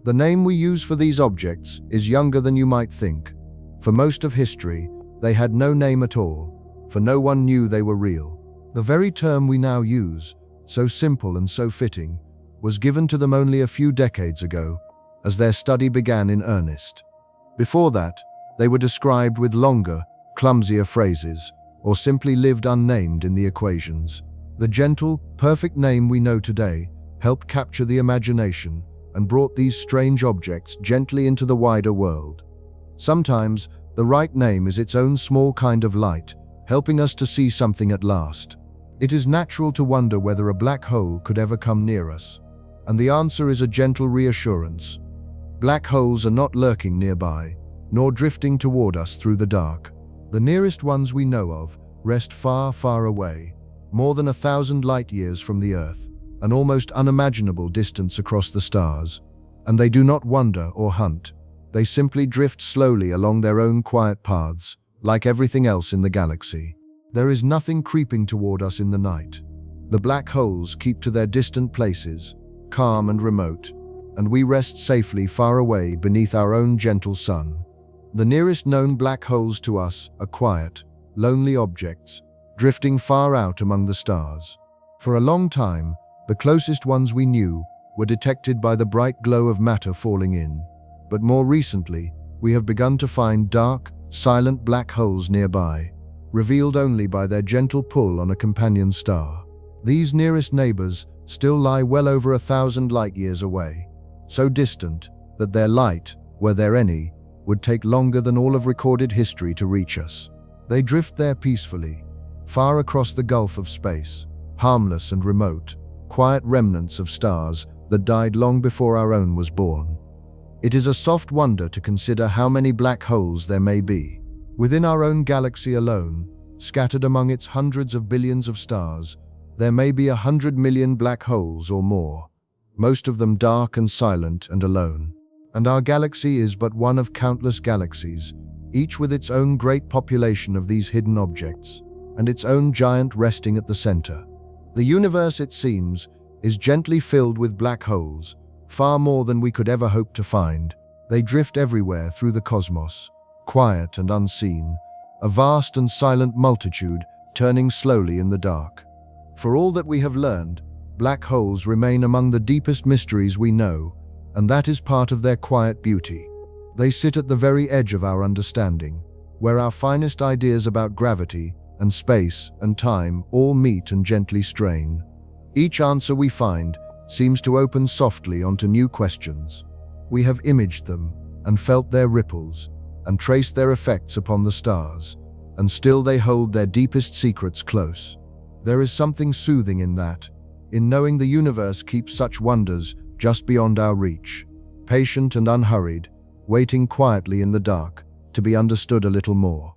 A: The name we use for these objects is younger than you might think. For most of history, they had no name at all, for no one knew they were real. The very term we now use, so simple and so fitting, was given to them only a few decades ago, as their study began in earnest. Before that, they were described with longer, clumsier phrases, or simply lived unnamed in the equations. The gentle, perfect name we know today helped capture the imagination and brought these strange objects gently into the wider world. Sometimes, the right name is its own small kind of light, helping us to see something at last. It is natural to wonder whether a black hole could ever come near us, and the answer is a gentle reassurance. Black holes are not lurking nearby, nor drifting toward us through the dark. The nearest ones we know of rest far, far away, more than 1,000 light-years from the Earth, an almost unimaginable distance across the stars. And they do not wander or hunt. They simply drift slowly along their own quiet paths, like everything else in the galaxy. There is nothing creeping toward us in the night. The black holes keep to their distant places, calm and remote, and we rest safely far away beneath our own gentle sun. The nearest known black holes to us are quiet, lonely objects, drifting far out among the stars. For a long time, the closest ones we knew were detected by the bright glow of matter falling in. But more recently, we have begun to find dark, silent black holes nearby, revealed only by their gentle pull on a companion star. These nearest neighbors still lie well over 1,000 light-years away, so distant that their light, were there any, would take longer than all of recorded history to reach us. They drift there peacefully, far across the gulf of space, harmless and remote, quiet remnants of stars that died long before our own was born. It is a soft wonder to consider how many black holes there may be. Within our own galaxy alone, scattered among its hundreds of billions of stars, there may be 100 million black holes or more, most of them dark and silent and alone. And our galaxy is but one of countless galaxies, each with its own great population of these hidden objects, and its own giant resting at the center. The universe, it seems, is gently filled with black holes, far more than we could ever hope to find. They drift everywhere through the cosmos, quiet and unseen, a vast and silent multitude turning slowly in the dark. For all that we have learned, black holes remain among the deepest mysteries we know, and that is part of their quiet beauty. They sit at the very edge of our understanding, where our finest ideas about gravity and space and time all meet and gently strain. Each answer we find seems to open softly onto new questions. We have imaged them and felt their ripples and traced their effects upon the stars, and still they hold their deepest secrets close. There is something soothing in that, in knowing the universe keeps such wonders just beyond our reach, patient and unhurried, waiting quietly in the dark to be understood a little more.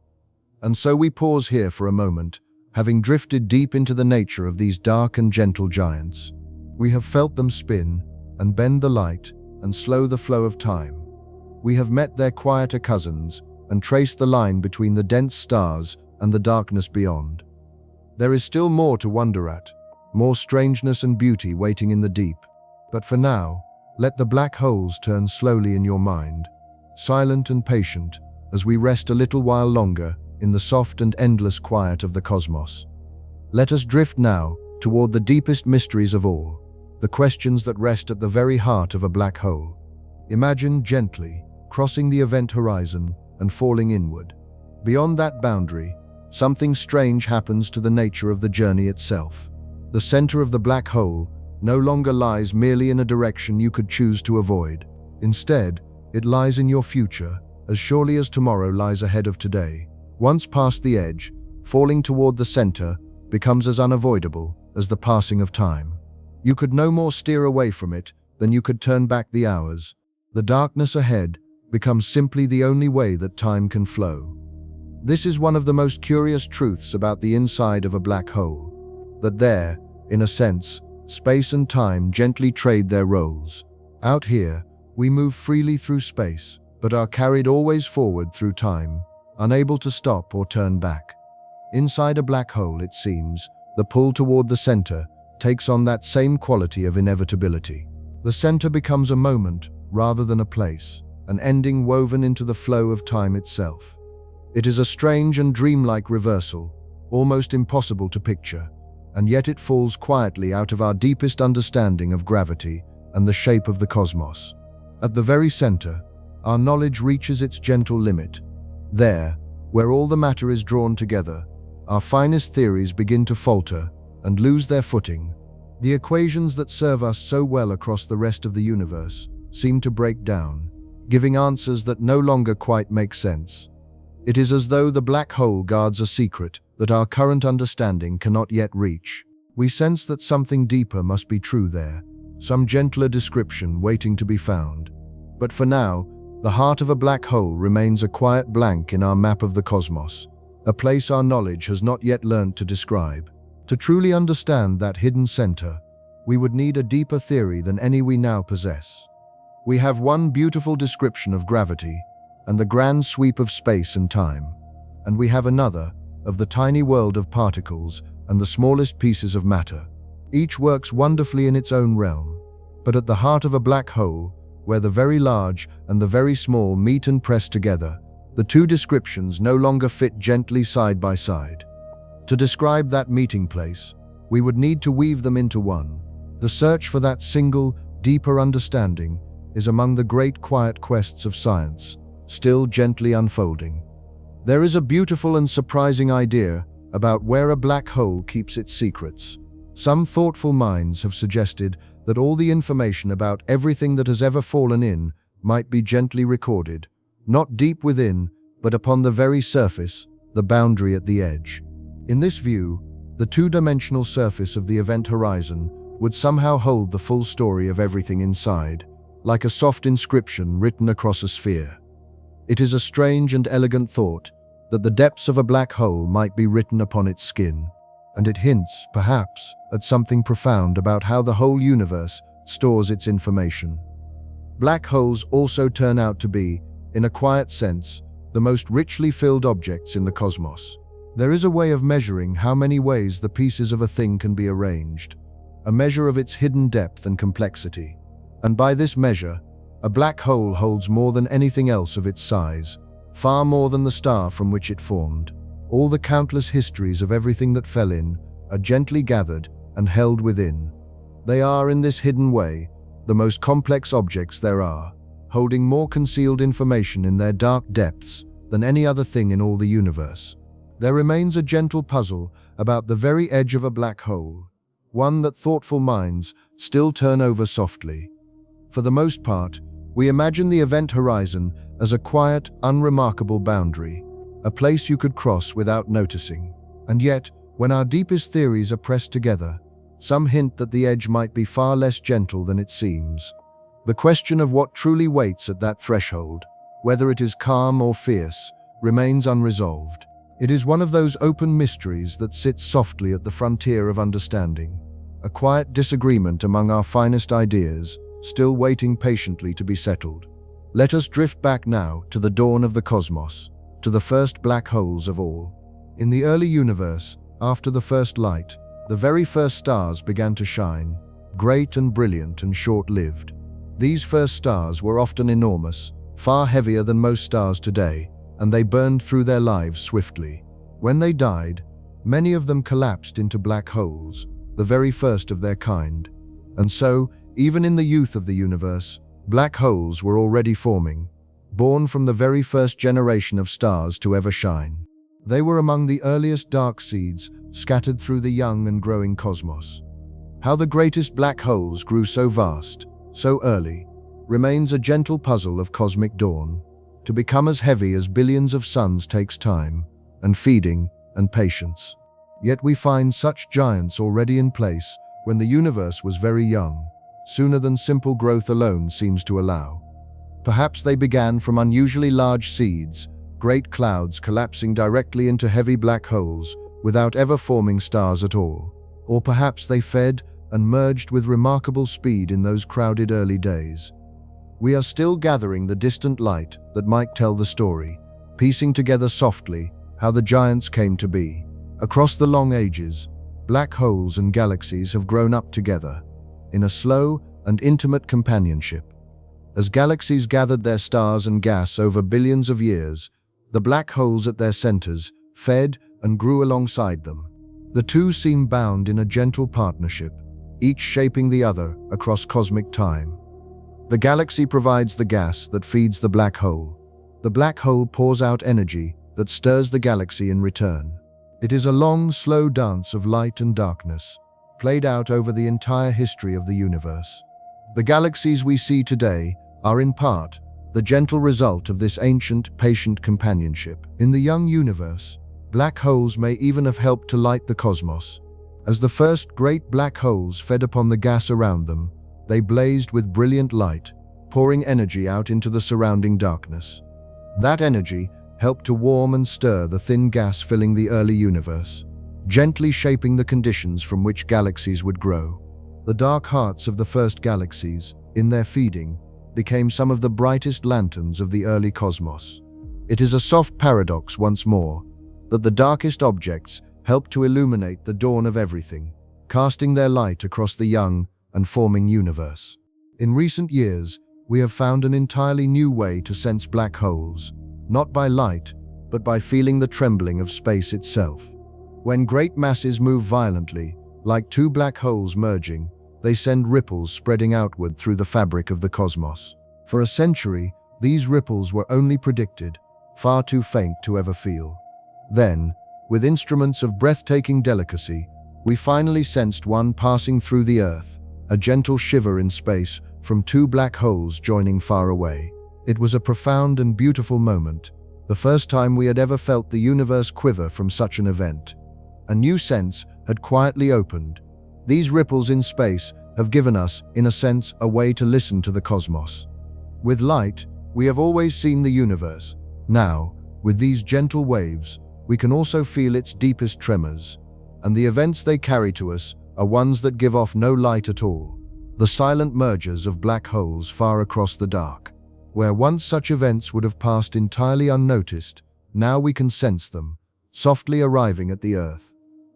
A: And so we pause here for a moment, having drifted deep into the nature of these dark and gentle giants. We have felt them spin and bend the light and slow the flow of time. We have met their quieter cousins and traced the line between the dense stars and the darkness beyond. There is still more to wonder at, more strangeness and beauty waiting in the deep. But for now, let the black holes turn slowly in your mind, silent and patient, as we rest a little while longer in the soft and endless quiet of the cosmos. Let us drift now toward the deepest mysteries of all, the questions that rest at the very heart of a black hole. Imagine gently crossing the event horizon and falling inward. Beyond that boundary, something strange happens to the nature of the journey itself. The center of the black hole no longer lies merely in a direction you could choose to avoid. Instead, it lies in your future, as surely as tomorrow lies ahead of today. Once past the edge, falling toward the center becomes as unavoidable as the passing of time. You could no more steer away from it than you could turn back the hours. The darkness ahead becomes simply the only way that time can flow. This is one of the most curious truths about the inside of a black hole, that there, in a sense, space and time gently trade their roles. Out here, we move freely through space, but are carried always forward through time, unable to stop or turn back. Inside a black hole, it seems, the pull toward the center takes on that same quality of inevitability. The center becomes a moment rather than a place, an ending woven into the flow of time itself. It is a strange and dreamlike reversal, almost impossible to picture, and yet it falls quietly out of our deepest understanding of gravity and the shape of the cosmos. At the very center, our knowledge reaches its gentle limit. There, where all the matter is drawn together, our finest theories begin to falter and lose their footing. The equations that serve us so well across the rest of the universe seem to break down, giving answers that no longer quite make sense. It is as though the black hole guards a secret that our current understanding cannot yet reach. We sense that something deeper must be true there, some gentler description waiting to be found. But for now, the heart of a black hole remains a quiet blank in our map of the cosmos, a place our knowledge has not yet learned to describe. To truly understand that hidden center, we would need a deeper theory than any we now possess. We have one beautiful description of gravity and the grand sweep of space and time, and we have another of the tiny world of particles and the smallest pieces of matter. Each works wonderfully in its own realm, but at the heart of a black hole, where the very large and the very small meet and press together, the two descriptions no longer fit gently side by side. To describe that meeting place, we would need to weave them into one. The search for that single, deeper understanding is among the great quiet quests of science, still gently unfolding. There is a beautiful and surprising idea about where a black hole keeps its secrets. Some thoughtful minds have suggested that all the information about everything that has ever fallen in might be gently recorded, not deep within, but upon the very surface, the boundary at the edge. In this view, the two-dimensional surface of the event horizon would somehow hold the full story of everything inside, like a soft inscription written across a sphere. It is a strange and elegant thought that the depths of a black hole might be written upon its skin, and it hints, perhaps, at something profound about how the whole universe stores its information. Black holes also turn out to be, in a quiet sense, the most richly filled objects in the cosmos. There is a way of measuring how many ways the pieces of a thing can be arranged, a measure of its hidden depth and complexity. And by this measure, a black hole holds more than anything else of its size, far more than the star from which it formed. All the countless histories of everything that fell in are gently gathered and held within. They are, in this hidden way, the most complex objects there are, holding more concealed information in their dark depths than any other thing in all the universe. There remains a gentle puzzle about the very edge of a black hole, one that thoughtful minds still turn over softly. For the most part, we imagine the event horizon as a quiet, unremarkable boundary, a place you could cross without noticing. And yet, when our deepest theories are pressed together, some hint that the edge might be far less gentle than it seems. The question of what truly waits at that threshold, whether it is calm or fierce, remains unresolved. It is one of those open mysteries that sits softly at the frontier of understanding, a quiet disagreement among our finest ideas, still waiting patiently to be settled. Let us drift back now to the dawn of the cosmos, to the first black holes of all. In the early universe, after the first light, the very first stars began to shine, great and brilliant and short-lived. These first stars were often enormous, far heavier than most stars today, and they burned through their lives swiftly. When they died, many of them collapsed into black holes, the very first of their kind. And so, even in the youth of the universe, black holes were already forming, born from the very first generation of stars to ever shine. They were among the earliest dark seeds scattered through the young and growing cosmos. How the greatest black holes grew so vast, so early, remains a gentle puzzle of cosmic dawn. To become as heavy as billions of suns takes time, and feeding, and patience. Yet we find such giants already in place when the universe was very young, sooner than simple growth alone seems to allow. Perhaps they began from unusually large seeds, great clouds collapsing directly into heavy black holes without ever forming stars at all. Or perhaps they fed and merged with remarkable speed in those crowded early days. We are still gathering the distant light that might tell the story, piecing together softly how the giants came to be. Across the long ages, black holes and galaxies have grown up together, in a slow and intimate companionship. As galaxies gathered their stars and gas over billions of years, the black holes at their centers fed and grew alongside them. The two seem bound in a gentle partnership, each shaping the other across cosmic time. The galaxy provides the gas that feeds the black hole. The black hole pours out energy that stirs the galaxy in return. It is a long, slow dance of light and darkness, played out over the entire history of the universe. The galaxies we see today are in part the gentle result of this ancient, patient companionship. In the young universe, black holes may even have helped to light the cosmos. As the first great black holes fed upon the gas around them, they blazed with brilliant light, pouring energy out into the surrounding darkness. That energy helped to warm and stir the thin gas filling the early universe, gently shaping the conditions from which galaxies would grow. The dark hearts of the first galaxies, in their feeding, became some of the brightest lanterns of the early cosmos. It is a soft paradox once more, that the darkest objects help to illuminate the dawn of everything, casting their light across the young and forming universe. In recent years, we have found an entirely new way to sense black holes, not by light, but by feeling the trembling of space itself. When great masses move violently, like two black holes merging, they send ripples spreading outward through the fabric of the cosmos. For a century, these ripples were only predicted, far too faint to ever feel. Then, with instruments of breathtaking delicacy, we finally sensed one passing through the Earth, a gentle shiver in space from two black holes joining far away. It was a profound and beautiful moment, the first time we had ever felt the universe quiver from such an event. A new sense had quietly opened. These ripples in space have given us, in a sense, a way to listen to the cosmos. With light, we have always seen the universe. Now, with these gentle waves, we can also feel its deepest tremors, and the events they carry to us are ones that give off no light at all. The silent mergers of black holes far across the dark. Where once such events would have passed entirely unnoticed, now we can sense them, softly arriving at the Earth.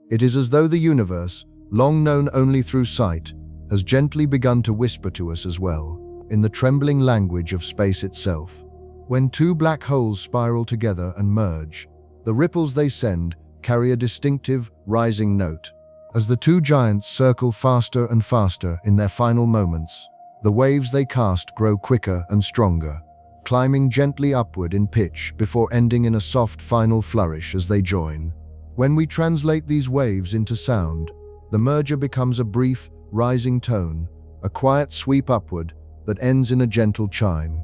A: It is as though the universe, long known only through sight, has gently begun to whisper to us as well, in the trembling language of space itself. When two black holes spiral together and merge, the ripples they send carry a distinctive, rising note. As the two giants circle faster and faster in their final moments, the waves they cast grow quicker and stronger, climbing gently upward in pitch before ending in a soft final flourish as they join. When we translate these waves into sound, the merger becomes a brief, rising tone, a quiet sweep upward that ends in a gentle chime.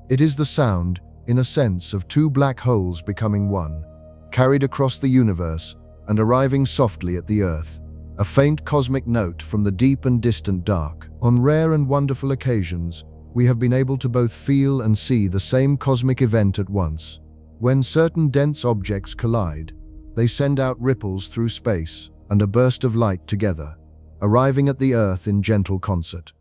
A: It is the sound, in a sense, of two black holes becoming one, carried across the universe and arriving softly at the Earth. A faint cosmic note from the deep and distant dark. On rare and wonderful occasions, we have been able to both feel and see the same cosmic event at once. When certain dense objects collide, they send out ripples through space and a burst of light together, arriving at the Earth in gentle concert.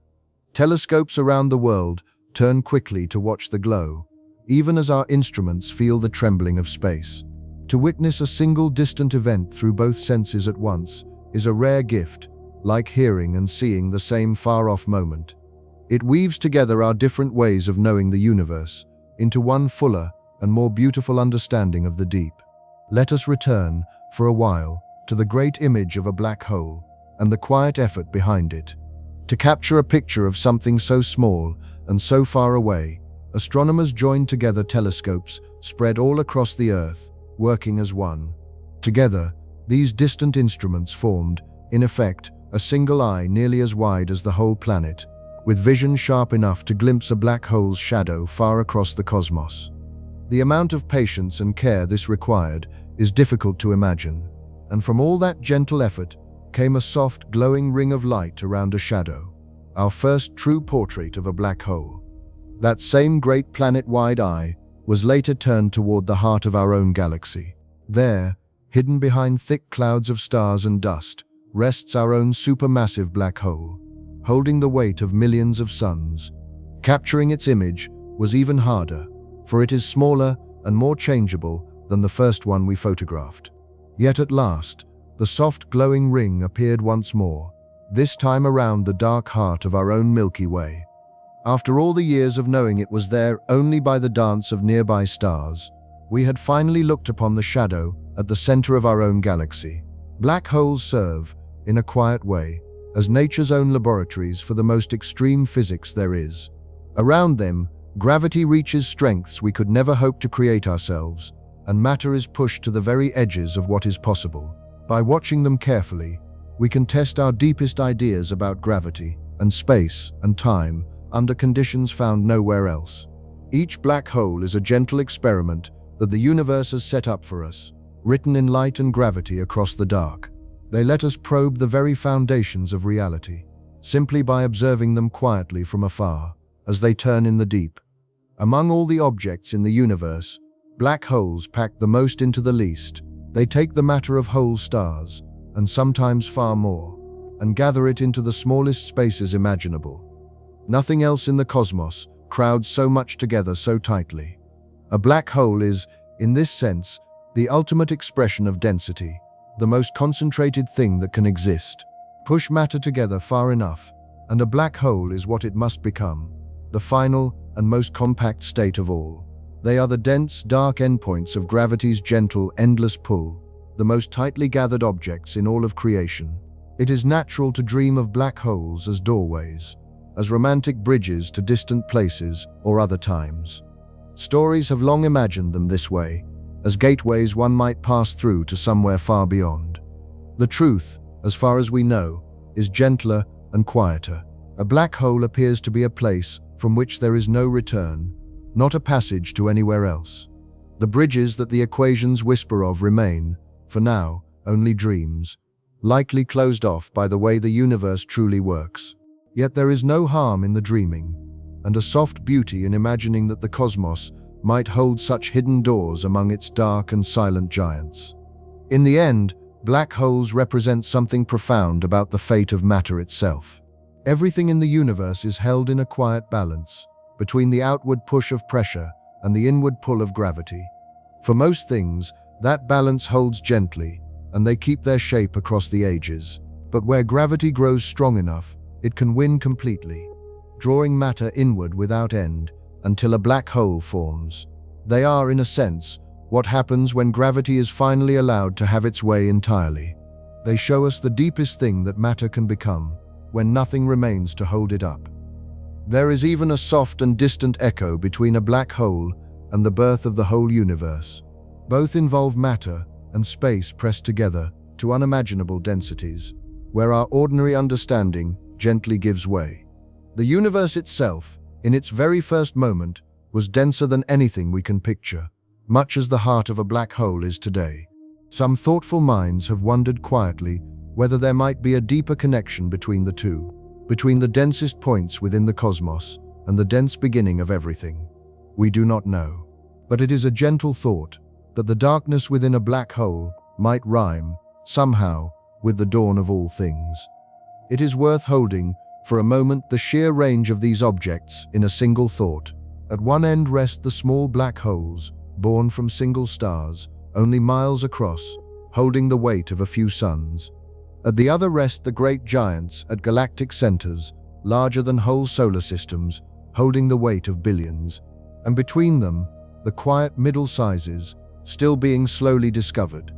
A: Telescopes around the world turn quickly to watch the glow, even as our instruments feel the trembling of space. To witness a single distant event through both senses at once is a rare gift, like hearing and seeing the same far-off moment. It weaves together our different ways of knowing the universe into one fuller and more beautiful understanding of the deep. Let us return, for a while, to the great image of a black hole and the quiet effort behind it. To capture a picture of something so small and so far away astronomers joined together telescopes spread all across the Earth, working as one. Together, these distant instruments formed, in effect, a single eye nearly as wide as the whole planet, with vision sharp enough to glimpse a black hole's shadow far across the cosmos. The amount of patience and care this required is difficult to imagine, and from all that gentle effort came a soft, glowing ring of light around a shadow, our first true portrait of a black hole. That same great planet-wide eye was later turned toward the heart of our own galaxy. There, hidden behind thick clouds of stars and dust, rests our own supermassive black hole, holding the weight of millions of suns. Capturing its image was even harder, for it is smaller and more changeable than the first one we photographed. Yet at last, the soft glowing ring appeared once more, this time around the dark heart of our own Milky Way. After all the years of knowing it was there only by the dance of nearby stars, we had finally looked upon the shadow at the center of our own galaxy. Black holes serve, in a quiet way, as nature's own laboratories for the most extreme physics there is. Around them, gravity reaches strengths we could never hope to create ourselves, and matter is pushed to the very edges of what is possible. By watching them carefully, we can test our deepest ideas about gravity and space and time under conditions found nowhere else. Each black hole is a gentle experiment that the universe has set up for us, written in light and gravity across the dark. They let us probe the very foundations of reality, simply by observing them quietly from afar, as they turn in the deep. Among all the objects in the universe, black holes pack the most into the least. They take the matter of whole stars, and sometimes far more, and gather it into the smallest spaces imaginable. Nothing else in the cosmos crowds so much together so tightly. A black hole is, in this sense, the ultimate expression of density, the most concentrated thing that can exist. Push matter together far enough, and a black hole is what it must become, the final and most compact state of all. They are the dense, dark endpoints of gravity's gentle, endless pull, the most tightly gathered objects in all of creation. It is natural to dream of black holes as doorways, as romantic bridges to distant places or other times. Stories have long imagined them this way, as gateways one might pass through to somewhere far beyond. The truth, as far as we know, is gentler and quieter. A black hole appears to be a place from which there is no return, not a passage to anywhere else. The bridges that the equations whisper of remain, for now, only dreams, likely closed off by the way the universe truly works. Yet there is no harm in the dreaming, and a soft beauty in imagining that the cosmos might hold such hidden doors among its dark and silent giants. In the end, black holes represent something profound about the fate of matter itself. Everything in the universe is held in a quiet balance, between the outward push of pressure and the inward pull of gravity. For most things, that balance holds gently, and they keep their shape across the ages. But where gravity grows strong enough, it can win completely, drawing matter inward without end, until a black hole forms. They are, in a sense, what happens when gravity is finally allowed to have its way entirely. They show us the deepest thing that matter can become, when nothing remains to hold it up. There is even a soft and distant echo between a black hole and the birth of the whole universe. Both involve matter and space pressed together to unimaginable densities, where our ordinary understanding gently gives way. The universe itself, in its very first moment, was denser than anything we can picture, much as the heart of a black hole is today. Some thoughtful minds have wondered quietly whether there might be a deeper connection between the two, between the densest points within the cosmos and the dense beginning of everything. We do not know. But it is a gentle thought that the darkness within a black hole might rhyme, somehow, with the dawn of all things. It is worth holding, for a moment, the sheer range of these objects in a single thought. At one end rest the small black holes, born from single stars, only miles across, holding the weight of a few suns. At the other rest the great giants at galactic centers, larger than whole solar systems, holding the weight of billions. And between them, the quiet middle sizes, still being slowly discovered.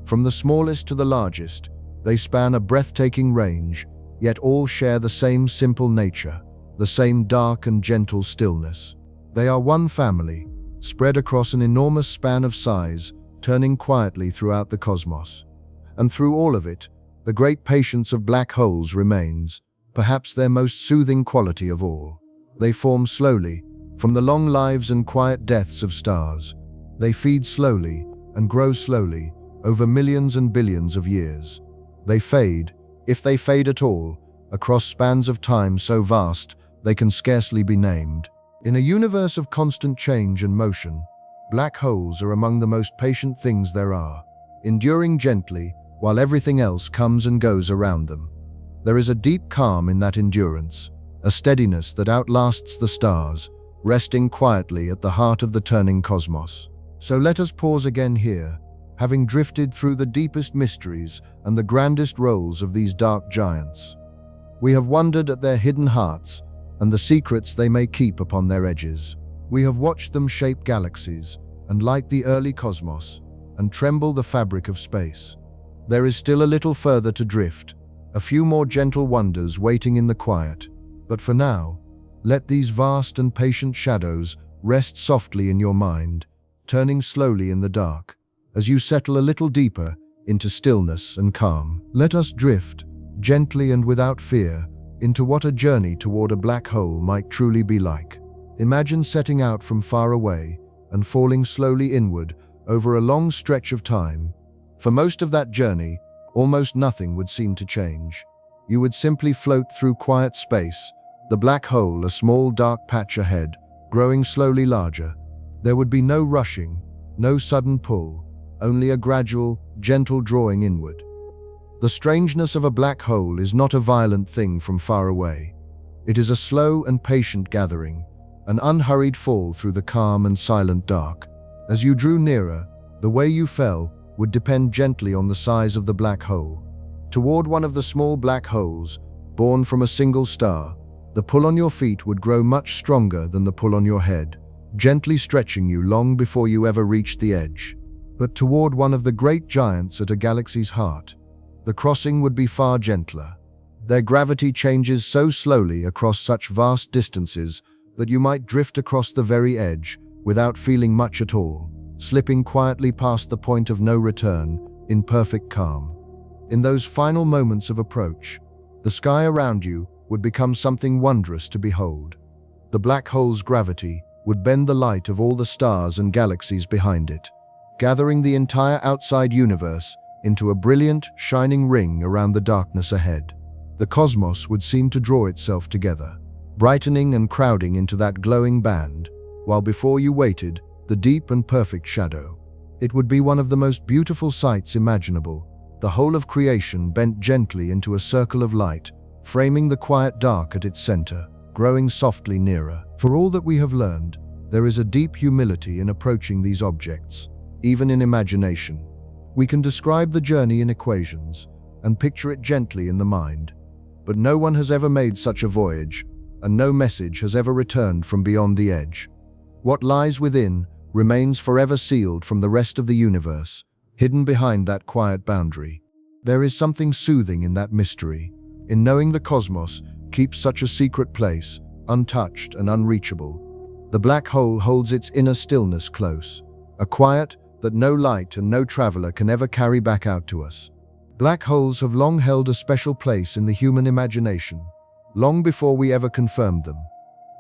A: From the smallest to the largest, they span a breathtaking range, yet all share the same simple nature, the same dark and gentle stillness. They are one family, spread across an enormous span of size, turning quietly throughout the cosmos. And through all of it, the great patience of black holes remains, perhaps their most soothing quality of all. They form slowly, from the long lives and quiet deaths of stars. They feed slowly and grow slowly, over millions and billions of years. They fade, if they fade at all, across spans of time so vast they can scarcely be named. In a universe of constant change and motion, black holes are among the most patient things there are, enduring gently while everything else comes and goes around them. There is a deep calm in that endurance, a steadiness that outlasts the stars, resting quietly at the heart of the turning cosmos. So let us pause again here, having drifted through the deepest mysteries and the grandest roles of these dark giants. We have wondered at their hidden hearts and the secrets they may keep upon their edges. We have watched them shape galaxies and light the early cosmos and tremble the fabric of space. There is still a little further to drift, a few more gentle wonders waiting in the quiet. But for now, let these vast and patient shadows rest softly in your mind, turning slowly in the dark. As you settle a little deeper into stillness and calm, let us drift, gently and without fear, into what a journey toward a black hole might truly be like. Imagine setting out from far away and falling slowly inward over a long stretch of time. For most of that journey, almost nothing would seem to change. You would simply float through quiet space, the black hole a small dark patch ahead, growing slowly larger. There would be no rushing, no sudden pull, only a gradual, gentle drawing inward. The strangeness of a black hole is not a violent thing from far away. It is a slow and patient gathering, an unhurried fall through the calm and silent dark. As you drew nearer, the way you fell would depend gently on the size of the black hole. Toward one of the small black holes, born from a single star, the pull on your feet would grow much stronger than the pull on your head, gently stretching you long before you ever reached the edge. But toward one of the great giants at a galaxy's heart, the crossing would be far gentler. Their gravity changes so slowly across such vast distances that you might drift across the very edge without feeling much at all, slipping quietly past the point of no return in perfect calm. In those final moments of approach, the sky around you would become something wondrous to behold. The black hole's gravity would bend the light of all the stars and galaxies behind it, gathering the entire outside universe into a brilliant, shining ring around the darkness ahead. The cosmos would seem to draw itself together, brightening and crowding into that glowing band, while before you waited the deep and perfect shadow. It would be one of the most beautiful sights imaginable, the whole of creation bent gently into a circle of light, framing the quiet dark at its center, growing softly nearer. For all that we have learned, there is a deep humility in approaching these objects, even in imagination. We can describe the journey in equations and picture it gently in the mind, but no one has ever made such a voyage, and no message has ever returned from beyond the edge. What lies within remains forever sealed from the rest of the universe, hidden behind that quiet boundary. There is something soothing in that mystery, in knowing the cosmos keeps such a secret place, untouched and unreachable. The black hole holds its inner stillness close, a quiet that no light and no traveler can ever carry back out to us. Black holes have long held a special place in the human imagination, long before we ever confirmed them.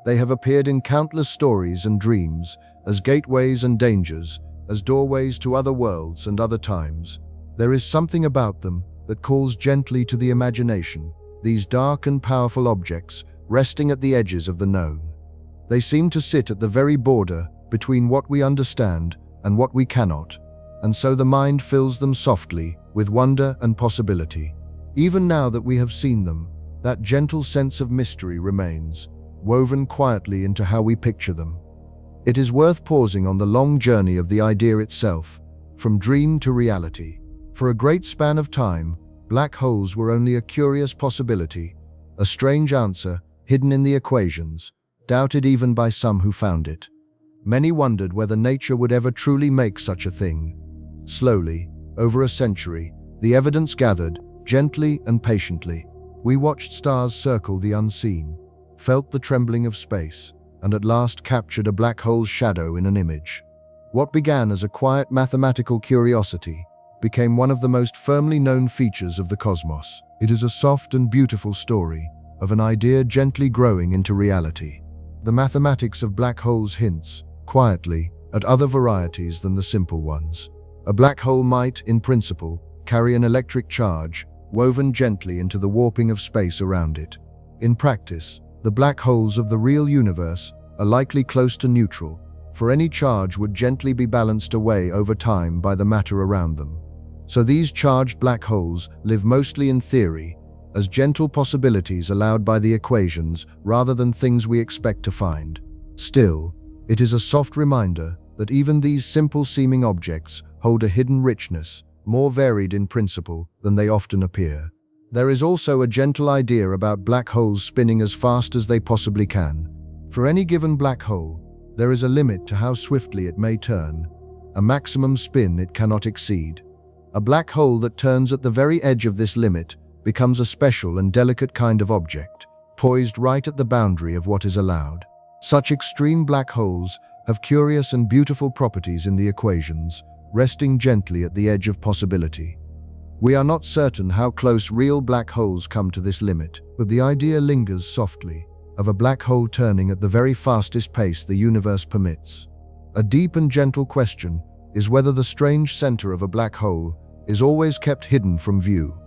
A: They have appeared in countless stories and dreams, as gateways and dangers, as doorways to other worlds and other times. There is something about them that calls gently to the imagination, these dark and powerful objects resting at the edges of the known. They seem to sit at the very border between what we understand and what we cannot, and so the mind fills them softly with wonder and possibility. Even now that we have seen them, that gentle sense of mystery remains, woven quietly into how we picture them. It is worth pausing on the long journey of the idea itself, from dream to reality. For a great span of time, black holes were only a curious possibility, a strange answer hidden in the equations, doubted even by some who found it. Many wondered whether nature would ever truly make such a thing. Slowly, over a century, the evidence gathered, gently and patiently. We watched stars circle the unseen, felt the trembling of space, and at last captured a black hole's shadow in an image. What began as a quiet mathematical curiosity became one of the most firmly known features of the cosmos. It is a soft and beautiful story of an idea gently growing into reality. The mathematics of black holes hints, quietly, at other varieties than the simple ones. A black hole might, in principle, carry an electric charge, woven gently into the warping of space around it. In practice, the black holes of the real universe are likely close to neutral, for any charge would gently be balanced away over time by the matter around them. So these charged black holes live mostly in theory, as gentle possibilities allowed by the equations rather than things we expect to find. Still, it is a soft reminder that even these simple-seeming objects hold a hidden richness, more varied in principle than they often appear. There is also a gentle idea about black holes spinning as fast as they possibly can. For any given black hole, there is a limit to how swiftly it may turn, a maximum spin it cannot exceed. A black hole that turns at the very edge of this limit becomes a special and delicate kind of object, poised right at the boundary of what is allowed. Such extreme black holes have curious and beautiful properties in the equations, resting gently at the edge of possibility. We are not certain how close real black holes come to this limit, but the idea lingers softly of a black hole turning at the very fastest pace the universe permits. A deep and gentle question is whether the strange center of a black hole is always kept hidden from view.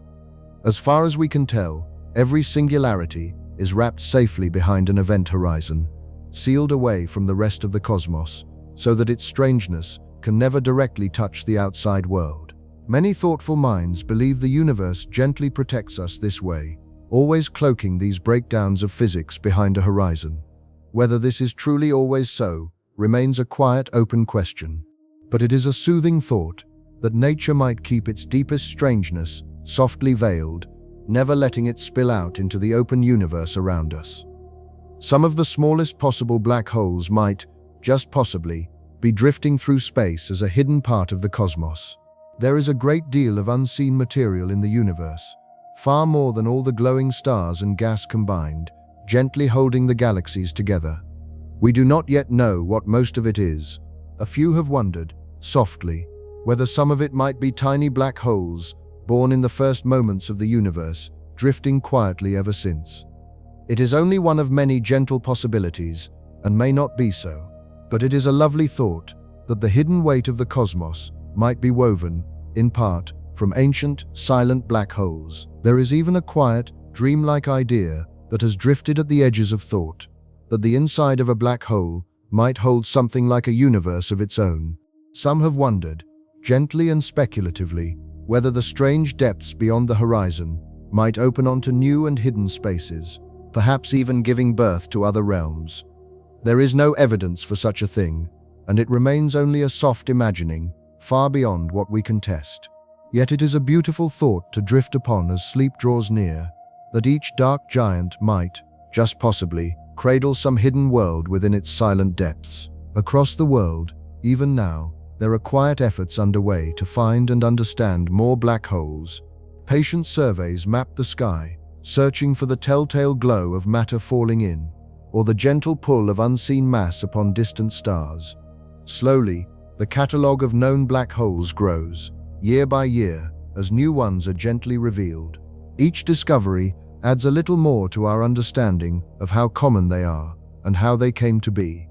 A: As far as we can tell, every singularity is wrapped safely behind an event horizon, sealed away from the rest of the cosmos, so that its strangeness can never directly touch the outside world. Many thoughtful minds believe the universe gently protects us this way, always cloaking these breakdowns of physics behind a horizon. Whether this is truly always so remains a quiet, open question. But it is a soothing thought that nature might keep its deepest strangeness softly veiled, never letting it spill out into the open universe around us. Some of the smallest possible black holes might, just possibly, be drifting through space as a hidden part of the cosmos. There is a great deal of unseen material in the universe, far more than all the glowing stars and gas combined, gently holding the galaxies together. We do not yet know what most of it is. A few have wondered, softly, whether some of it might be tiny black holes, born in the first moments of the universe, drifting quietly ever since. It is only one of many gentle possibilities, and may not be so. But it is a lovely thought that the hidden weight of the cosmos might be woven, in part, from ancient, silent black holes. There is even a quiet, dreamlike idea that has drifted at the edges of thought, that the inside of a black hole might hold something like a universe of its own. Some have wondered, gently and speculatively, whether the strange depths beyond the horizon might open onto new and hidden spaces, perhaps even giving birth to other realms. There is no evidence for such a thing, and it remains only a soft imagining, far beyond what we can test. Yet it is a beautiful thought to drift upon as sleep draws near, that each dark giant might, just possibly, cradle some hidden world within its silent depths. Across the world, even now, there are quiet efforts underway to find and understand more black holes. Patient surveys map the sky, searching for the telltale glow of matter falling in, or the gentle pull of unseen mass upon distant stars. Slowly, the catalogue of known black holes grows, year by year, as new ones are gently revealed. Each discovery adds a little more to our understanding of how common they are and how they came to be.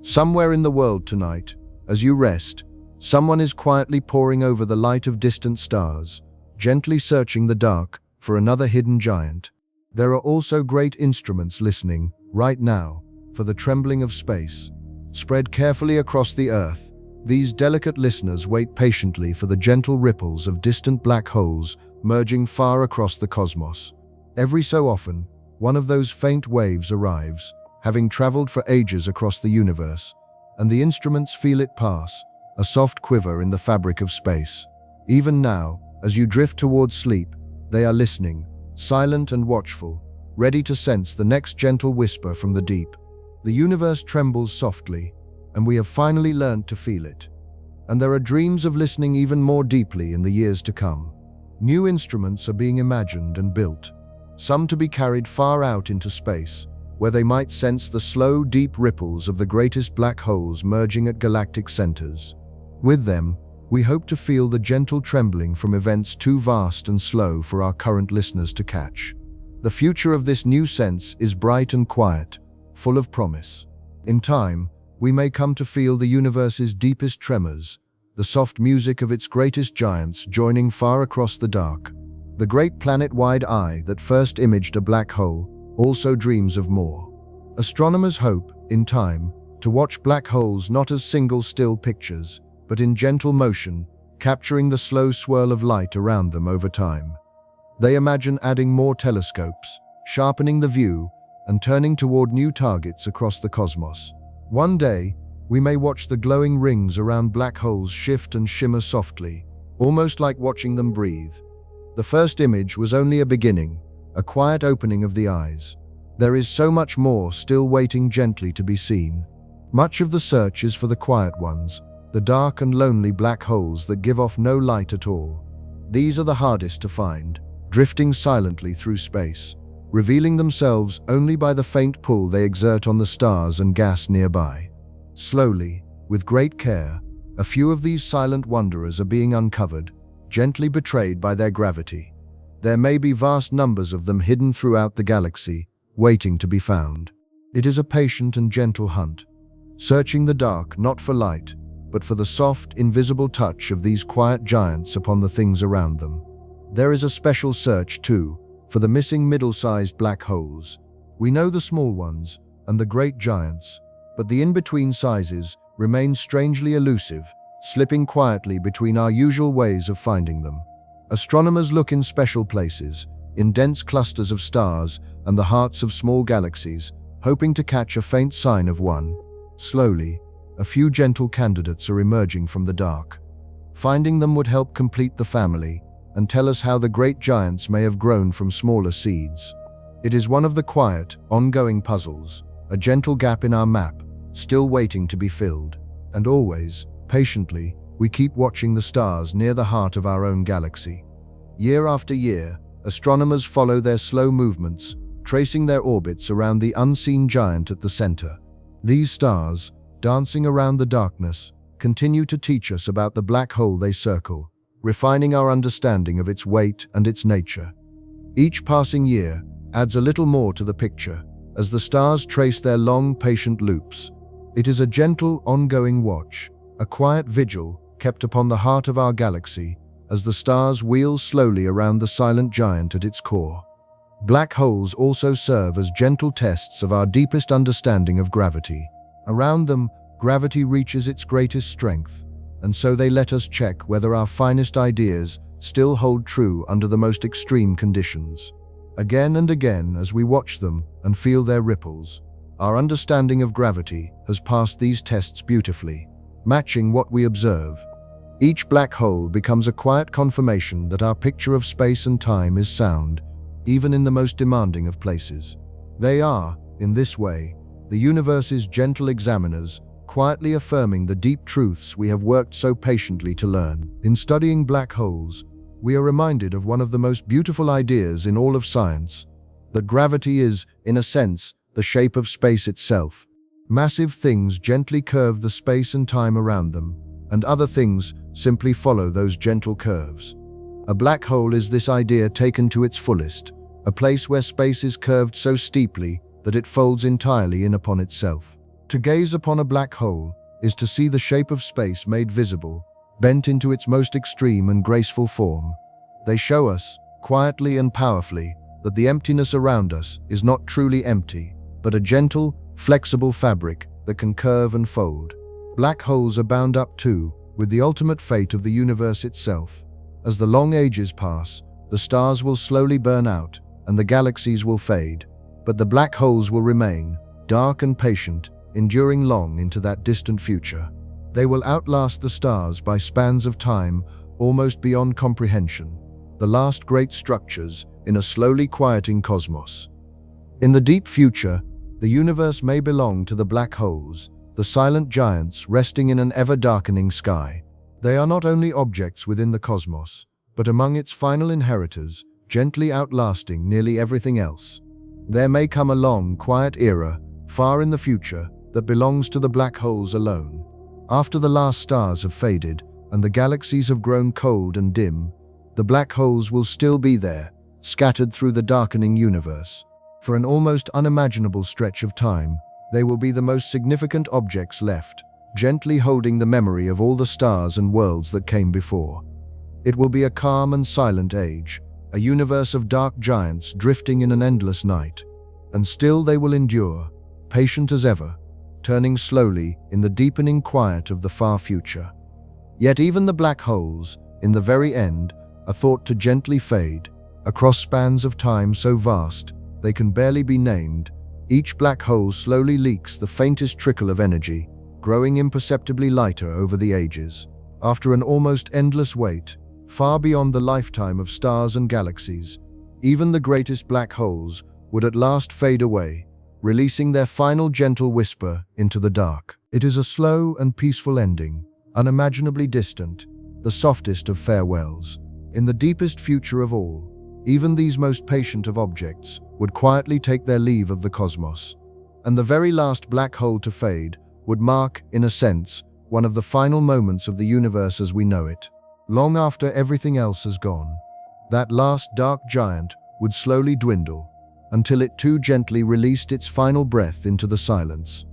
A: Somewhere in the world tonight, as you rest, someone is quietly poring over the light of distant stars, gently searching the dark for another hidden giant. There are also great instruments listening, right now, for the trembling of space. Spread carefully across the earth, these delicate listeners wait patiently for the gentle ripples of distant black holes merging far across the cosmos. Every so often, one of those faint waves arrives, having traveled for ages across the universe, and the instruments feel it pass, a soft quiver in the fabric of space. Even now, as you drift towards sleep, they are listening, silent and watchful, ready to sense the next gentle whisper from the deep. The universe trembles softly, and we have finally learned to feel it. And there are dreams of listening even more deeply in the years to come. New instruments are being imagined and built, some to be carried far out into space, where they might sense the slow, deep ripples of the greatest black holes merging at galactic centers. With them, we hope to feel the gentle trembling from events too vast and slow for our current listeners to catch. The future of this new sense is bright and quiet, full of promise. In time, we may come to feel the universe's deepest tremors, the soft music of its greatest giants joining far across the dark. The great planet-wide eye that first imaged a black hole also dreams of more. Astronomers hope, in time, to watch black holes not as single still pictures, but in gentle motion, capturing the slow swirl of light around them over time. They imagine adding more telescopes, sharpening the view, and turning toward new targets across the cosmos. One day, we may watch the glowing rings around black holes shift and shimmer softly, almost like watching them breathe. The first image was only a beginning, a quiet opening of the eyes. There is so much more still waiting gently to be seen. Much of the search is for the quiet ones, the dark and lonely black holes that give off no light at all. These are the hardest to find, drifting silently through space, revealing themselves only by the faint pull they exert on the stars and gas nearby. Slowly, with great care, a few of these silent wanderers are being uncovered, gently betrayed by their gravity. There may be vast numbers of them hidden throughout the galaxy, waiting to be found. It is a patient and gentle hunt, searching the dark not for light, but for the soft, invisible touch of these quiet giants upon the things around them. There is a special search, too, for the missing middle-sized black holes. We know the small ones and the great giants, but the in-between sizes remain strangely elusive, slipping quietly between our usual ways of finding them. Astronomers look in special places, in dense clusters of stars and the hearts of small galaxies, hoping to catch a faint sign of one. Slowly, a few gentle candidates are emerging from the dark. Finding them would help complete the family and tell us how the great giants may have grown from smaller seeds. It is one of the quiet, ongoing puzzles, a gentle gap in our map, still waiting to be filled. And always, patiently, we keep watching the stars near the heart of our own galaxy. Year after year, astronomers follow their slow movements, tracing their orbits around the unseen giant at the center. These stars, dancing around the darkness, continue to teach us about the black hole they circle, refining our understanding of its weight and its nature. Each passing year adds a little more to the picture, as the stars trace their long, patient loops. It is a gentle, ongoing watch, a quiet vigil kept upon the heart of our galaxy, as the stars wheel slowly around the silent giant at its core. Black holes also serve as gentle tests of our deepest understanding of gravity. Around them, gravity reaches its greatest strength, and so they let us check whether our finest ideas still hold true under the most extreme conditions. Again and again, as we watch them and feel their ripples, our understanding of gravity has passed these tests beautifully, matching what we observe. Each black hole becomes a quiet confirmation that our picture of space and time is sound, even in the most demanding of places. They are, in this way, the universe's gentle examiners, quietly affirming the deep truths we have worked so patiently to learn. In studying black holes, we are reminded of one of the most beautiful ideas in all of science, that gravity is, in a sense, the shape of space itself. Massive things gently curve the space and time around them, and other things simply follow those gentle curves. A black hole is this idea taken to its fullest, a place where space is curved so steeply that it folds entirely in upon itself. To gaze upon a black hole is to see the shape of space made visible, bent into its most extreme and graceful form. They show us, quietly and powerfully, that the emptiness around us is not truly empty, but a gentle, flexible fabric that can curve and fold. Black holes are bound up too with the ultimate fate of the universe itself. As the long ages pass, the stars will slowly burn out and the galaxies will fade, but the black holes will remain, dark and patient, enduring long into that distant future. They will outlast the stars by spans of time almost beyond comprehension, the last great structures in a slowly quieting cosmos. In the deep future, the universe may belong to the black holes, the silent giants resting in an ever-darkening sky. They are not only objects within the cosmos, but among its final inheritors, gently outlasting nearly everything else. There may come a long, quiet era, far in the future, that belongs to the black holes alone. After the last stars have faded and the galaxies have grown cold and dim, the black holes will still be there, scattered through the darkening universe. For an almost unimaginable stretch of time, they will be the most significant objects left, gently holding the memory of all the stars and worlds that came before. It will be a calm and silent age, a universe of dark giants drifting in an endless night. And still they will endure, patient as ever, turning slowly in the deepening quiet of the far future. Yet even the black holes, in the very end, are thought to gently fade, across spans of time so vast they can barely be named. Each black hole slowly leaks the faintest trickle of energy, growing imperceptibly lighter over the ages. After an almost endless wait, far beyond the lifetime of stars and galaxies, even the greatest black holes would at last fade away, releasing their final gentle whisper into the dark. It is a slow and peaceful ending, unimaginably distant, the softest of farewells. In the deepest future of all, even these most patient of objects would quietly take their leave of the cosmos, and the very last black hole to fade would mark, in a sense, one of the final moments of the universe as we know it. Long after everything else has gone, that last dark giant would slowly dwindle, until it too gently released its final breath into the silence.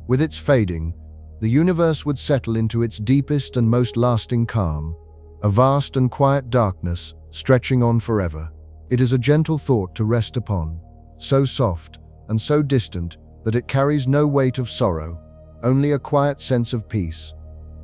A: With its fading, the universe would settle into its deepest and most lasting calm, a vast and quiet darkness stretching on forever. It is a gentle thought to rest upon, so soft and so distant that it carries no weight of sorrow, only a quiet sense of peace.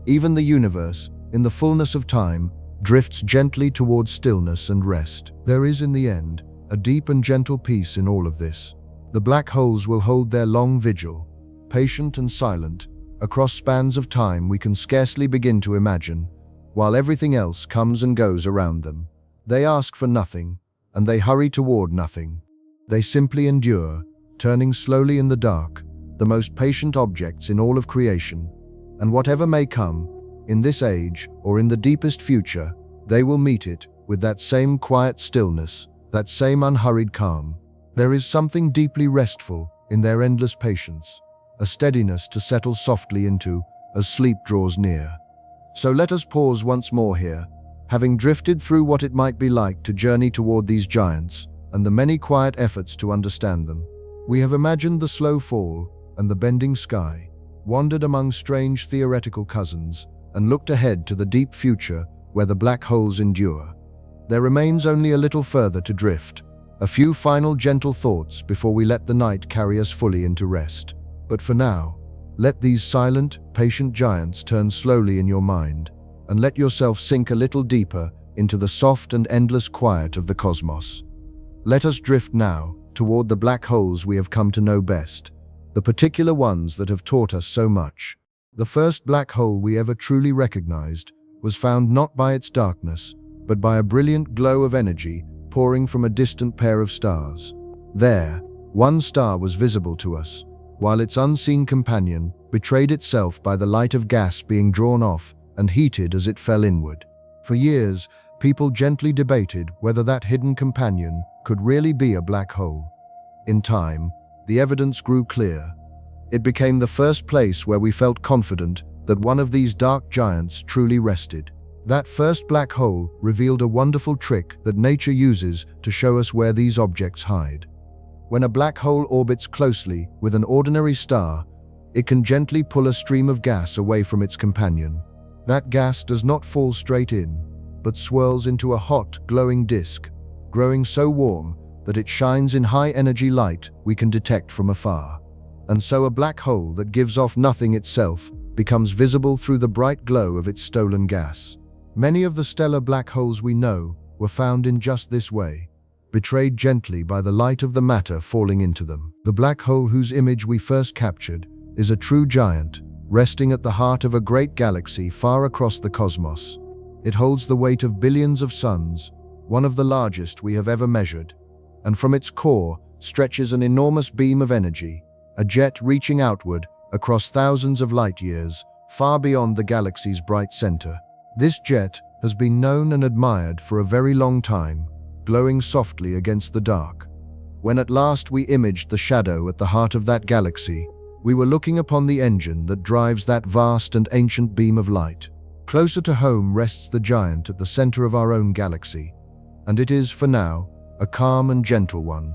A: Even the universe, in the fullness of time, drifts gently towards stillness and rest. There is, in the end, a deep and gentle peace in all of this. The black holes will hold their long vigil, patient and silent, across spans of time we can scarcely begin to imagine, while everything else comes and goes around them. They ask for nothing, and they hurry toward nothing. They simply endure, turning slowly in the dark, the most patient objects in all of creation, and whatever may come, in this age or in the deepest future, they will meet it with that same quiet stillness, that same unhurried calm. There is something deeply restful in their endless patience, a steadiness to settle softly into as sleep draws near. So let us pause once more here, having drifted through what it might be like to journey toward these giants and the many quiet efforts to understand them. We have imagined the slow fall and the bending sky, wandered among strange theoretical cousins, and looked ahead to the deep future where the black holes endure. There remains only a little further to drift, a few final gentle thoughts before we let the night carry us fully into rest. But for now, let these silent, patient giants turn slowly in your mind, and let yourself sink a little deeper into the soft and endless quiet of the cosmos. Let us drift now toward the black holes we have come to know best, the particular ones that have taught us so much. The first black hole we ever truly recognized was found not by its darkness, but by a brilliant glow of energy pouring from a distant pair of stars. There, one star was visible to us, while its unseen companion betrayed itself by the light of gas being drawn off and heated as it fell inward. For years, people gently debated whether that hidden companion could really be a black hole. In time, the evidence grew clear. It became the first place where we felt confident that one of these dark giants truly rested. That first black hole revealed a wonderful trick that nature uses to show us where these objects hide. When a black hole orbits closely with an ordinary star, it can gently pull a stream of gas away from its companion. That gas does not fall straight in, but swirls into a hot, glowing disk, growing so warm that it shines in high-energy light we can detect from afar. And so a black hole that gives off nothing itself becomes visible through the bright glow of its stolen gas. Many of the stellar black holes we know were found in just this way, betrayed gently by the light of the matter falling into them. The black hole whose image we first captured is a true giant, resting at the heart of a great galaxy far across the cosmos. It holds the weight of billions of suns, one of the largest we have ever measured, and from its core stretches an enormous beam of energy, a jet reaching outward across thousands of light years, far beyond the galaxy's bright center. This jet has been known and admired for a very long time, glowing softly against the dark. When at last we imaged the shadow at the heart of that galaxy, we were looking upon the engine that drives that vast and ancient beam of light. Closer to home rests the giant at the center of our own galaxy, and it is, for now, a calm and gentle one.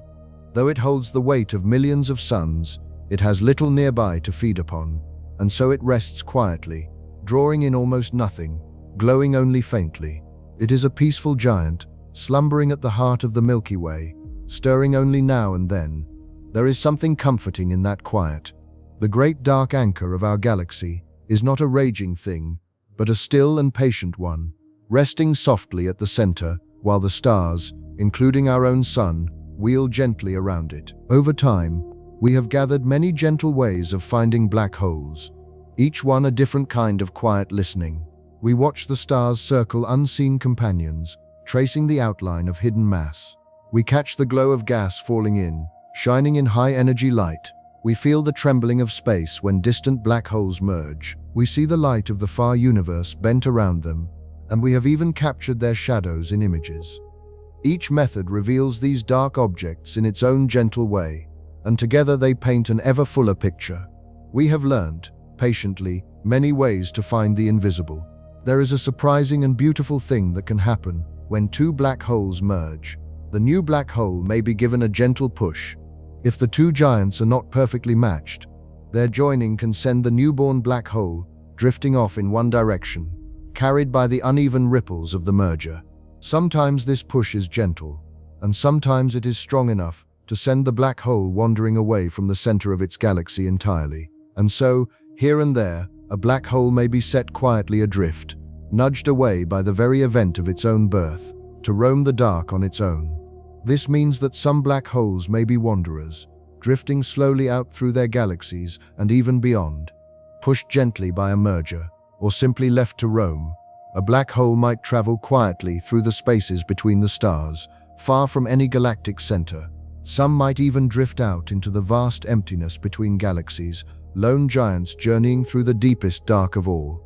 A: Though it holds the weight of millions of suns, it has little nearby to feed upon, and so it rests quietly, drawing in almost nothing, glowing only faintly. It is a peaceful giant, slumbering at the heart of the Milky Way, stirring only now and then. There is something comforting in that quiet. The great dark anchor of our galaxy is not a raging thing, but a still and patient one, resting softly at the center, while the stars, including our own sun, wheel gently around it. Over time, we have gathered many gentle ways of finding black holes, each one a different kind of quiet listening. We watch the stars circle unseen companions, tracing the outline of hidden mass. We catch the glow of gas falling in, shining in high-energy light. We feel the trembling of space when distant black holes merge. We see the light of the far universe bent around them, and we have even captured their shadows in images. Each method reveals these dark objects in its own gentle way, and together they paint an ever fuller picture. We have learned, patiently, many ways to find the invisible. There is a surprising and beautiful thing that can happen when two black holes merge. The new black hole may be given a gentle push. If the two giants are not perfectly matched, their joining can send the newborn black hole drifting off in one direction, carried by the uneven ripples of the merger. Sometimes this push is gentle, and sometimes it is strong enough to send the black hole wandering away from the center of its galaxy entirely. And so, here and there, a black hole may be set quietly adrift, nudged away by the very event of its own birth, to roam the dark on its own. This means that some black holes may be wanderers, drifting slowly out through their galaxies and even beyond, pushed gently by a merger, or simply left to roam. A black hole might travel quietly through the spaces between the stars, far from any galactic center. Some might even drift out into the vast emptiness between galaxies, lone giants journeying through the deepest dark of all.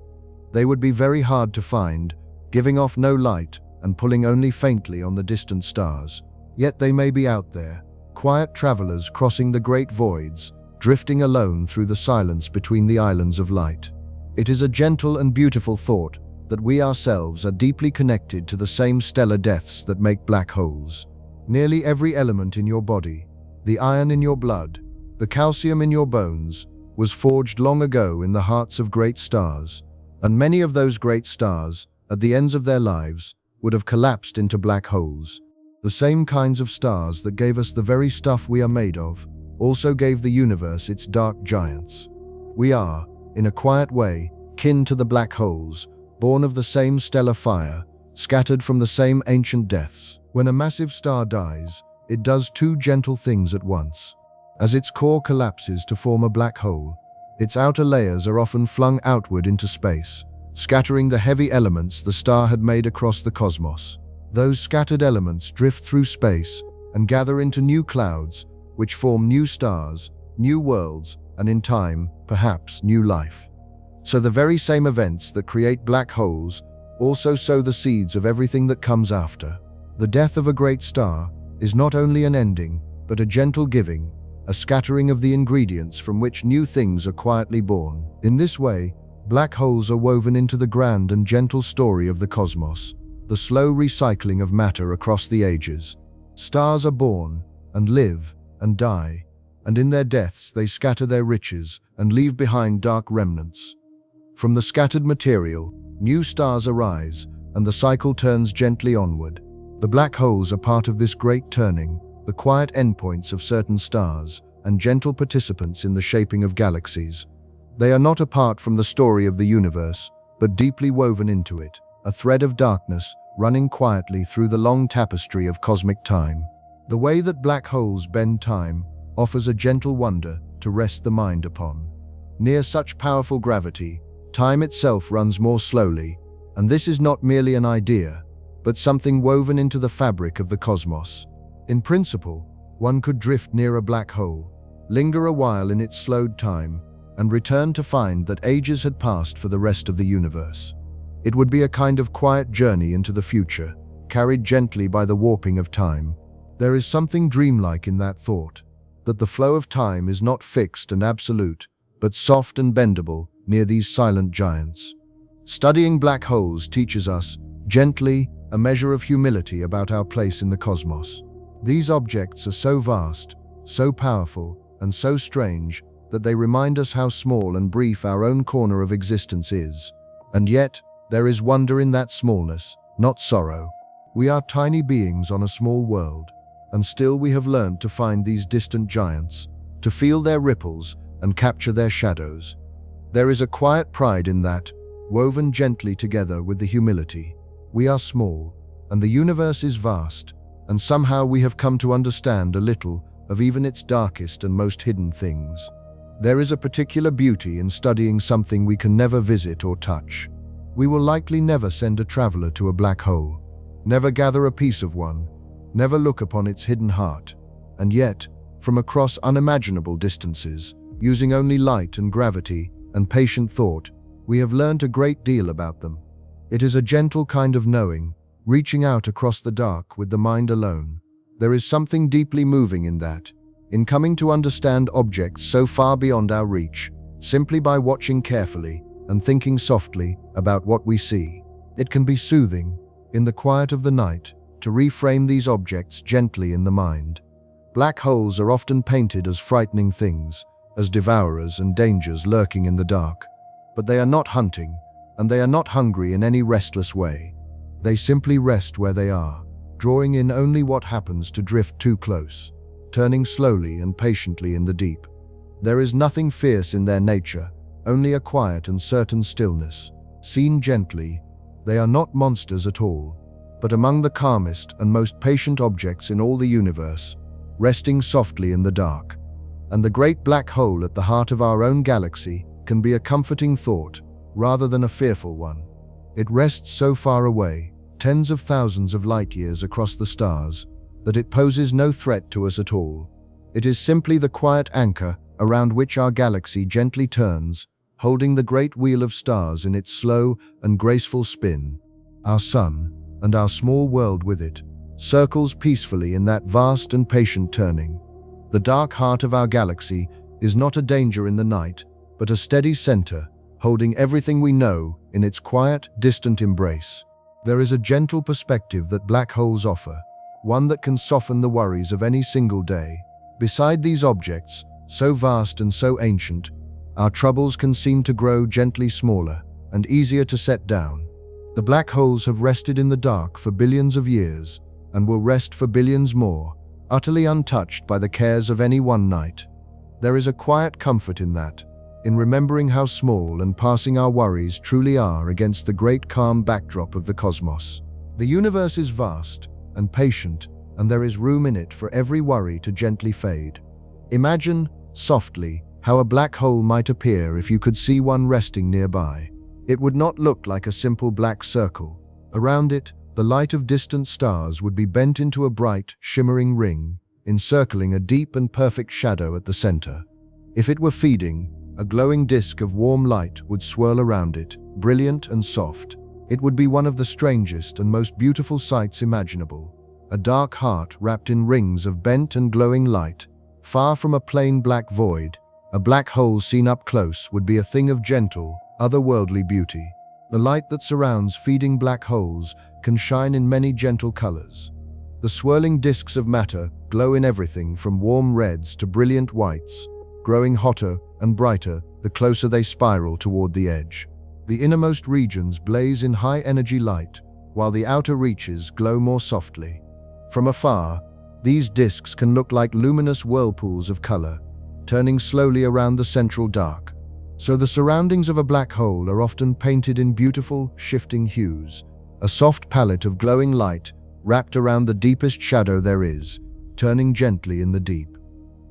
A: They would be very hard to find, giving off no light and pulling only faintly on the distant stars. Yet they may be out there, quiet travelers crossing the great voids, drifting alone through the silence between the islands of light. It is a gentle and beautiful thought that we ourselves are deeply connected to the same stellar depths that make black holes. Nearly every element in your body, the iron in your blood, the calcium in your bones, was forged long ago in the hearts of great stars, and many of those great stars, at the ends of their lives, would have collapsed into black holes. The same kinds of stars that gave us the very stuff we are made of also gave the universe its dark giants. We are, in a quiet way, kin to the black holes, born of the same stellar fire, scattered from the same ancient depths. When a massive star dies, it does two gentle things at once. As its core collapses to form a black hole, its outer layers are often flung outward into space, scattering the heavy elements the star had made across the cosmos. Those scattered elements drift through space and gather into new clouds, which form new stars, new worlds, and in time, perhaps, new life. So the very same events that create black holes also sow the seeds of everything that comes after. The death of a great star is not only an ending, but a gentle giving, a scattering of the ingredients from which new things are quietly born. In this way, black holes are woven into the grand and gentle story of the cosmos, the slow recycling of matter across the ages. Stars are born, and live, and die, and in their deaths they scatter their riches and leave behind dark remnants. From the scattered material, new stars arise, and the cycle turns gently onward. The black holes are part of this great turning, the quiet endpoints of certain stars, and gentle participants in the shaping of galaxies. They are not apart from the story of the universe, but deeply woven into it, a thread of darkness running quietly through the long tapestry of cosmic time. The way that black holes bend time offers a gentle wonder to rest the mind upon. Near such powerful gravity, time itself runs more slowly, and this is not merely an idea, but something woven into the fabric of the cosmos. In principle, one could drift near a black hole, linger a while in its slowed time, and return to find that ages had passed for the rest of the universe. It would be a kind of quiet journey into the future, carried gently by the warping of time. There is something dreamlike in that thought, that the flow of time is not fixed and absolute, but soft and bendable near these silent giants. Studying black holes teaches us, gently, a measure of humility about our place in the cosmos. These objects are so vast, so powerful, and so strange that they remind us how small and brief our own corner of existence is. And yet, there is wonder in that smallness, not sorrow. We are tiny beings on a small world, and still we have learned to find these distant giants, to feel their ripples and capture their shadows. There is a quiet pride in that, woven gently together with the humility. We are small, and the universe is vast, and somehow we have come to understand a little of even its darkest and most hidden things. There is a particular beauty in studying something we can never visit or touch. We will likely never send a traveler to a black hole, never gather a piece of one, never look upon its hidden heart. And yet, from across unimaginable distances, using only light and gravity and patient thought, we have learned a great deal about them. It is a gentle kind of knowing, reaching out across the dark with the mind alone. There is something deeply moving in that, in coming to understand objects so far beyond our reach, simply by watching carefully and thinking softly about what we see. It can be soothing, in the quiet of the night, to reframe these objects gently in the mind. Black holes are often painted as frightening things, as devourers and dangers lurking in the dark. But they are not hunting, and they are not hungry in any restless way. They simply rest where they are, drawing in only what happens to drift too close, turning slowly and patiently in the deep. There is nothing fierce in their nature, only a quiet and certain stillness. Seen gently, they are not monsters at all, but among the calmest and most patient objects in all the universe, resting softly in the dark. And the great black hole at the heart of our own galaxy can be a comforting thought, rather than a fearful one. It rests so far away, tens of thousands of light years across the stars, that it poses no threat to us at all. It is simply the quiet anchor around which our galaxy gently turns, holding the great wheel of stars in its slow and graceful spin. Our sun, and our small world with it, circles peacefully in that vast and patient turning. The dark heart of our galaxy is not a danger in the night, but a steady center, holding everything we know in its quiet, distant embrace. There is a gentle perspective that black holes offer, one that can soften the worries of any single day. Beside these objects, so vast and so ancient, our troubles can seem to grow gently smaller and easier to set down. The black holes have rested in the dark for billions of years, and will rest for billions more, utterly untouched by the cares of any one night. There is a quiet comfort in that, in remembering how small and passing our worries truly are against the great calm backdrop of the cosmos. The universe is vast and patient, and there is room in it for every worry to gently fade. Imagine, softly, how a black hole might appear if you could see one resting nearby. It would not look like a simple black circle. Around it, the light of distant stars would be bent into a bright, shimmering ring, encircling a deep and perfect shadow at the center. If it were feeding, a glowing disk of warm light would swirl around it, brilliant and soft. It would be one of the strangest and most beautiful sights imaginable. A dark heart wrapped in rings of bent and glowing light. Far from a plain black void, a black hole seen up close would be a thing of gentle, otherworldly beauty. The light that surrounds feeding black holes can shine in many gentle colors. The swirling disks of matter glow in everything from warm reds to brilliant whites, growing hotter and brighter the closer they spiral toward the edge. The innermost regions blaze in high-energy light, while the outer reaches glow more softly. From afar, these disks can look like luminous whirlpools of color, turning slowly around the central dark. So the surroundings of a black hole are often painted in beautiful, shifting hues, a soft palette of glowing light wrapped around the deepest shadow there is, turning gently in the deep.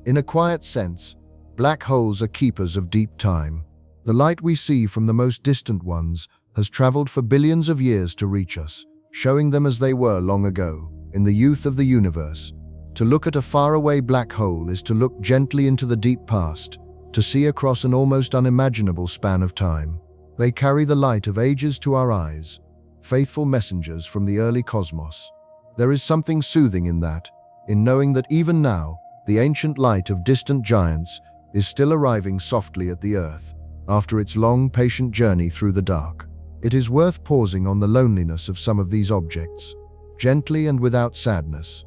A: In a quiet sense, black holes are keepers of deep time. The light we see from the most distant ones has traveled for billions of years to reach us, showing them as they were long ago, in the youth of the universe. To look at a faraway black hole is to look gently into the deep past, to see across an almost unimaginable span of time. They carry the light of ages to our eyes, faithful messengers from the early cosmos. There is something soothing in that, in knowing that even now, the ancient light of distant giants is still arriving softly at the Earth after its long, patient journey through the dark. It is worth pausing on the loneliness of some of these objects, gently and without sadness.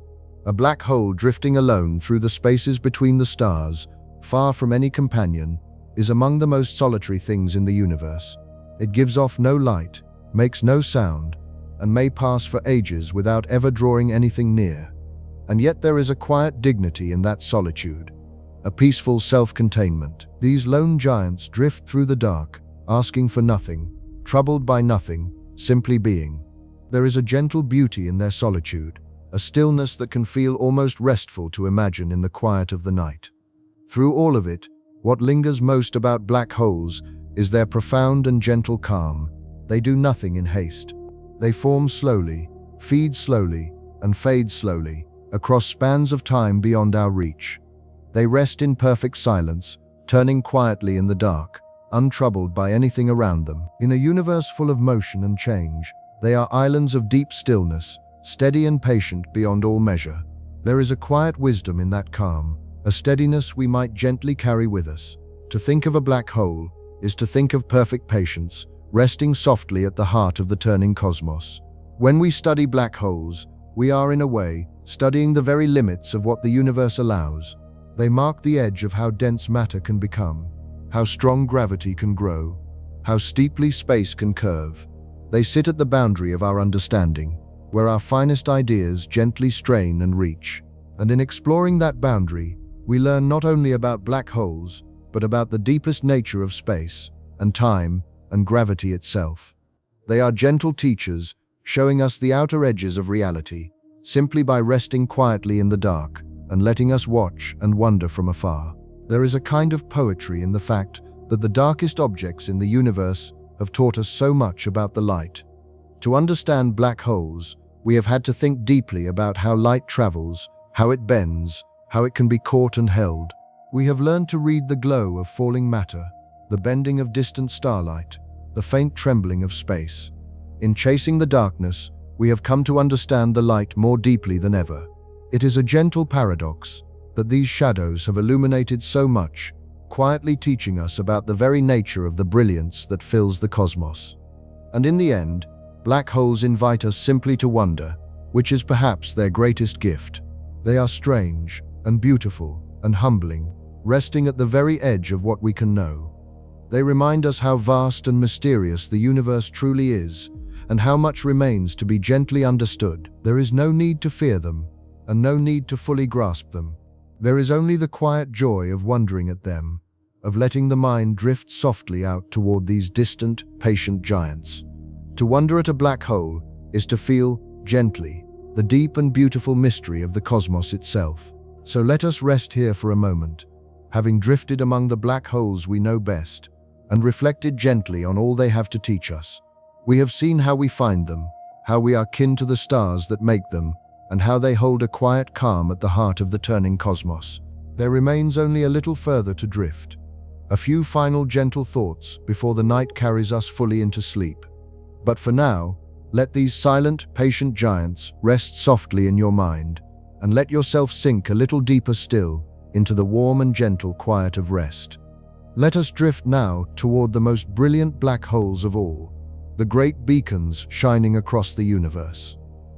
A: A black hole drifting alone through the spaces between the stars, far from any companion, is among the most solitary things in the universe. It gives off no light, makes no sound, and may pass for ages without ever drawing anything near. And yet there is a quiet dignity in that solitude, a peaceful self-containment. These lone giants drift through the dark, asking for nothing, troubled by nothing, simply being. There is a gentle beauty in their solitude, a stillness that can feel almost restful to imagine in the quiet of the night. Through all of it, what lingers most about black holes is their profound and gentle calm. They do nothing in haste. They form slowly, feed slowly, and fade slowly, across spans of time beyond our reach. They rest in perfect silence, turning quietly in the dark, untroubled by anything around them. In a universe full of motion and change, they are islands of deep stillness, steady and patient beyond all measure. There is a quiet wisdom in that calm, a steadiness we might gently carry with us. To think of a black hole is to think of perfect patience, resting softly at the heart of the turning cosmos. When we study black holes, we are, in a way, studying the very limits of what the universe allows. They mark the edge of how dense matter can become, how strong gravity can grow, how steeply space can curve. They sit at the boundary of our understanding, where our finest ideas gently strain and reach. And in exploring that boundary, we learn not only about black holes, but about the deepest nature of space, and time, and gravity itself. They are gentle teachers, showing us the outer edges of reality, simply by resting quietly in the dark, and letting us watch and wonder from afar. There is a kind of poetry in the fact that the darkest objects in the universe have taught us so much about the light. To understand black holes, we have had to think deeply about how light travels, how it bends, how it can be caught and held. We have learned to read the glow of falling matter, the bending of distant starlight, the faint trembling of space. In chasing the darkness, we have come to understand the light more deeply than ever. It is a gentle paradox that these shadows have illuminated so much, quietly teaching us about the very nature of the brilliance that fills the cosmos. And in the end, black holes invite us simply to wonder, which is perhaps their greatest gift. They are strange and beautiful and humbling, resting at the very edge of what we can know. They remind us how vast and mysterious the universe truly is, and how much remains to be gently understood. There is no need to fear them, and no need to fully grasp them. There is only the quiet joy of wondering at them, of letting the mind drift softly out toward these distant, patient giants. To wonder at a black hole is to feel, gently, the deep and beautiful mystery of the cosmos itself. So let us rest here for a moment, having drifted among the black holes we know best, and reflected gently on all they have to teach us. We have seen how we find them, how we are kin to the stars that make them, and how they hold a quiet calm at the heart of the turning cosmos. There remains only a little further to drift, a few final gentle thoughts before the night carries us fully into sleep. But for now, let these silent, patient giants rest softly in your mind, and let yourself sink a little deeper still into the warm and gentle quiet of rest. Let us drift now toward the most brilliant black holes of all, the great beacons shining across the universe.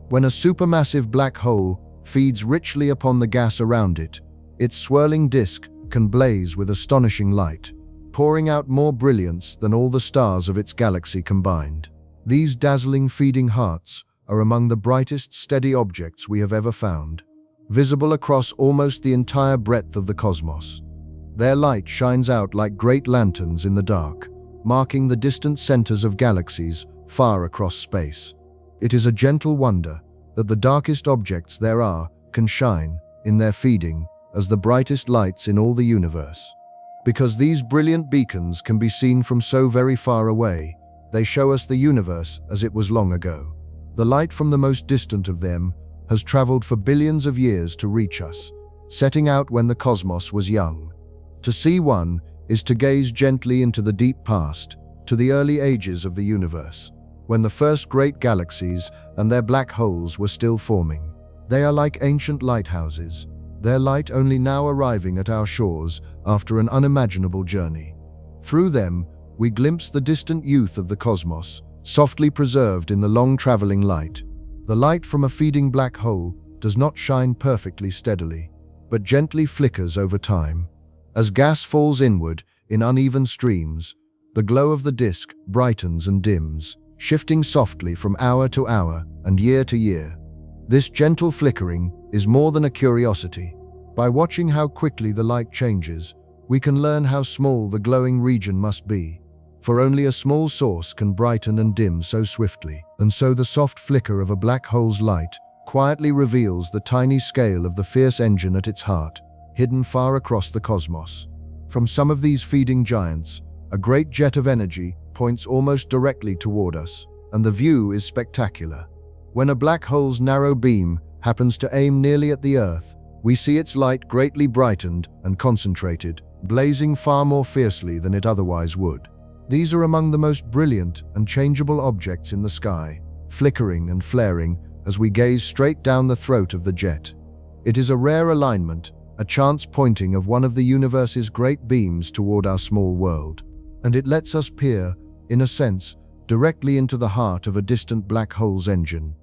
A: When a supermassive black hole feeds richly upon the gas around it, its swirling disk can blaze with astonishing light, pouring out more brilliance than all the stars of its galaxy combined. These dazzling feeding hearts are among the brightest steady objects we have ever found, visible across almost the entire breadth of the cosmos. Their light shines out like great lanterns in the dark, marking the distant centers of galaxies far across space. It is a gentle wonder that the darkest objects there are can shine, in their feeding, as the brightest lights in all the universe. Because these brilliant beacons can be seen from so very far away, they show us the universe as it was long ago. The light from the most distant of them has traveled for billions of years to reach us, setting out when the cosmos was young. To see one is to gaze gently into the deep past, to the early ages of the universe, when the first great galaxies and their black holes were still forming. They are like ancient lighthouses, their light only now arriving at our shores after an unimaginable journey. Through them, we glimpse the distant youth of the cosmos, softly preserved in the long-traveling light. The light from a feeding black hole does not shine perfectly steadily, but gently flickers over time. As gas falls inward in uneven streams, the glow of the disk brightens and dims, shifting softly from hour to hour and year to year. This gentle flickering is more than a curiosity. By watching how quickly the light changes, we can learn how small the glowing region must be, for only a small source can brighten and dim so swiftly. And so the soft flicker of a black hole's light quietly reveals the tiny scale of the fierce engine at its heart, hidden far across the cosmos. From some of these feeding giants, a great jet of energy points almost directly toward us, and the view is spectacular. When a black hole's narrow beam happens to aim nearly at the Earth, we see its light greatly brightened and concentrated, blazing far more fiercely than it otherwise would. These are among the most brilliant and changeable objects in the sky, flickering and flaring as we gaze straight down the throat of the jet. It is a rare alignment, a chance pointing of one of the universe's great beams toward our small world. And it lets us peer, in a sense, directly into the heart of a distant black hole's engine.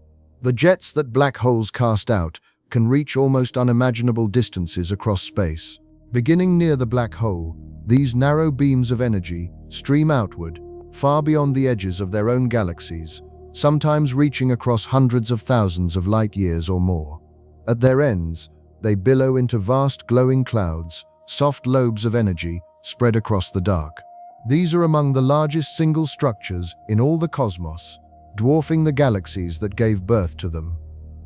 A: The jets that black holes cast out can reach almost unimaginable distances across space. Beginning near the black hole, these narrow beams of energy stream outward, far beyond the edges of their own galaxies, sometimes reaching across hundreds of thousands of light years or more. At their ends, they billow into vast glowing clouds, soft lobes of energy spread across the dark. These are among the largest single structures in all the cosmos, dwarfing the galaxies that gave birth to them.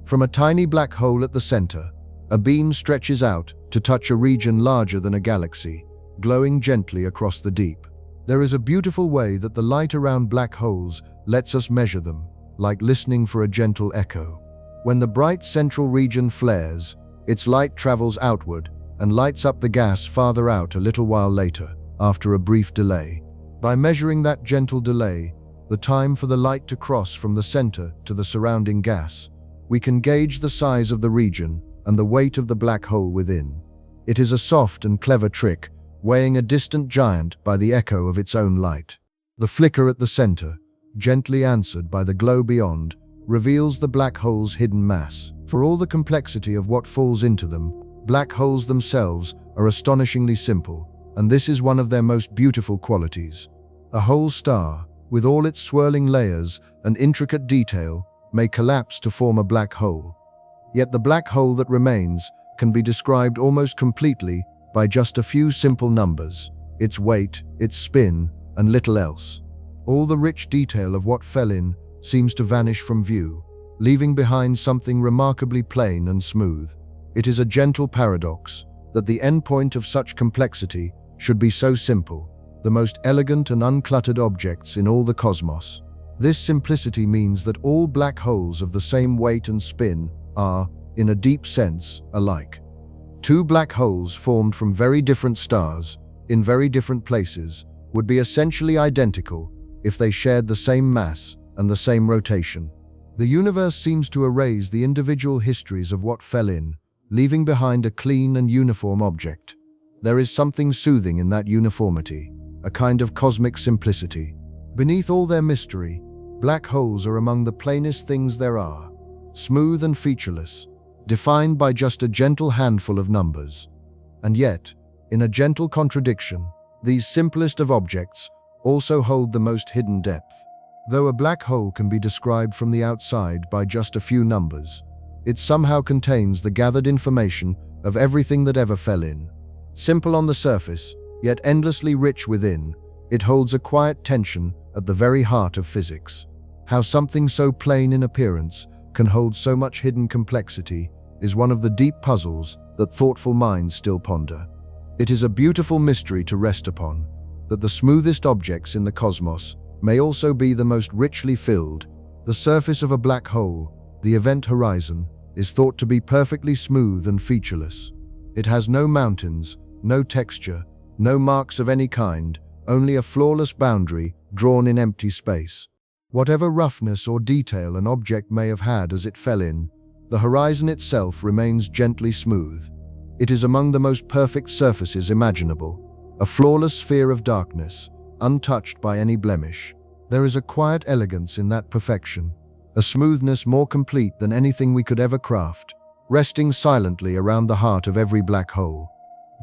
A: From a tiny black hole at the center, a beam stretches out to touch a region larger than a galaxy, glowing gently across the deep. There is a beautiful way that the light around black holes lets us measure them, like listening for a gentle echo. When the bright central region flares, its light travels outward and lights up the gas farther out a little while later, after a brief delay. By measuring that gentle delay, the time for the light to cross from the center to the surrounding gas, we can gauge the size of the region and the weight of the black hole within. It is a soft and clever trick, weighing a distant giant by the echo of its own light. The flicker at the center, gently answered by the glow beyond, reveals the black hole's hidden mass. For all the complexity of what falls into them, black holes themselves are astonishingly simple, and this is one of their most beautiful qualities. A whole star, with all its swirling layers and intricate detail, may collapse to form a black hole. Yet the black hole that remains can be described almost completely by just a few simple numbers: its weight, its spin, and little else. All the rich detail of what fell in seems to vanish from view, leaving behind something remarkably plain and smooth. It is a gentle paradox that the endpoint of such complexity should be so simple, the most elegant and uncluttered objects in all the cosmos. This simplicity means that all black holes of the same weight and spin are, in a deep sense, alike. Two black holes formed from very different stars, in very different places, would be essentially identical if they shared the same mass and the same rotation. The universe seems to erase the individual histories of what fell in, leaving behind a clean and uniform object. There is something soothing in that uniformity, a kind of cosmic simplicity. Beneath all their mystery, black holes are among the plainest things there are, smooth and featureless, defined by just a gentle handful of numbers. And yet, in a gentle contradiction, these simplest of objects also hold the most hidden depth. Though a black hole can be described from the outside by just a few numbers, it somehow contains the gathered information of everything that ever fell in. Simple on the surface, yet endlessly rich within, it holds a quiet tension at the very heart of physics. How something so plain in appearance can hold so much hidden complexity is one of the deep puzzles that thoughtful minds still ponder. It is a beautiful mystery to rest upon, that the smoothest objects in the cosmos may also be the most richly filled. The surface of a black hole, the event horizon, is thought to be perfectly smooth and featureless. It has no mountains, no texture, no marks of any kind, only a flawless boundary drawn in empty space. Whatever roughness or detail an object may have had as it fell in, the horizon itself remains gently smooth. It is among the most perfect surfaces imaginable, a flawless sphere of darkness, untouched by any blemish. There is a quiet elegance in that perfection, a smoothness more complete than anything we could ever craft, resting silently around the heart of every black hole.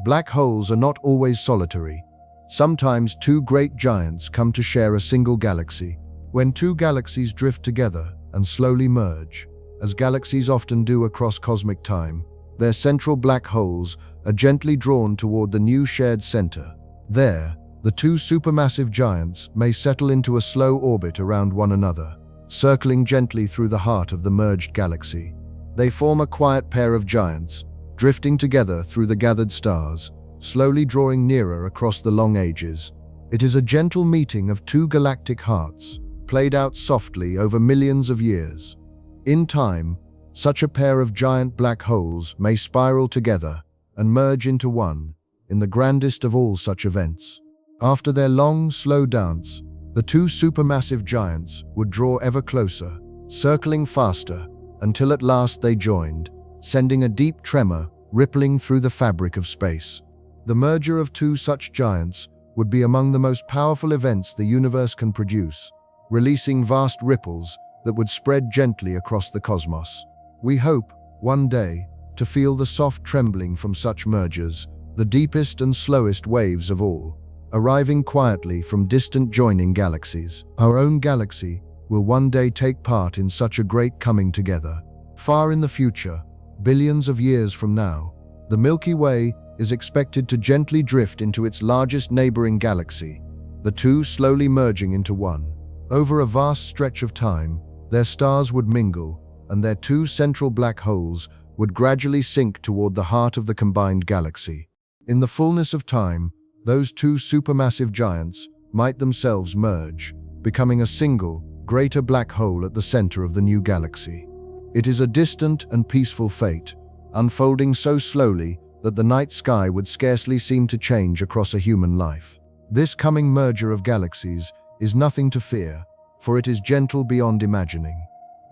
A: Black holes are not always solitary. Sometimes two great giants come to share a single galaxy. When two galaxies drift together and slowly merge, as galaxies often do across cosmic time, their central black holes are gently drawn toward the new shared center. There, the two supermassive giants may settle into a slow orbit around one another, circling gently through the heart of the merged galaxy. They form a quiet pair of giants, drifting together through the gathered stars, slowly drawing nearer across the long ages. It is a gentle meeting of two galactic hearts, played out softly over millions of years. In time, such a pair of giant black holes may spiral together and merge into one, in the grandest of all such events. After their long, slow dance, the two supermassive giants would draw ever closer, circling faster, until at last they joined, sending a deep tremor rippling through the fabric of space. The merger of two such giants would be among the most powerful events the universe can produce, releasing vast ripples that would spread gently across the cosmos. We hope, one day, to feel the soft trembling from such mergers, the deepest and slowest waves of all, arriving quietly from distant joining galaxies. Our own galaxy will one day take part in such a great coming together. Far in the future, billions of years from now, the Milky Way is expected to gently drift into its largest neighboring galaxy, the two slowly merging into one. Over a vast stretch of time, their stars would mingle, and their two central black holes would gradually sink toward the heart of the combined galaxy. In the fullness of time, those two supermassive giants might themselves merge, becoming a single, greater black hole at the center of the new galaxy. It is a distant and peaceful fate, unfolding so slowly that the night sky would scarcely seem to change across a human life. This coming merger of galaxies is nothing to fear, for it is gentle beyond imagining.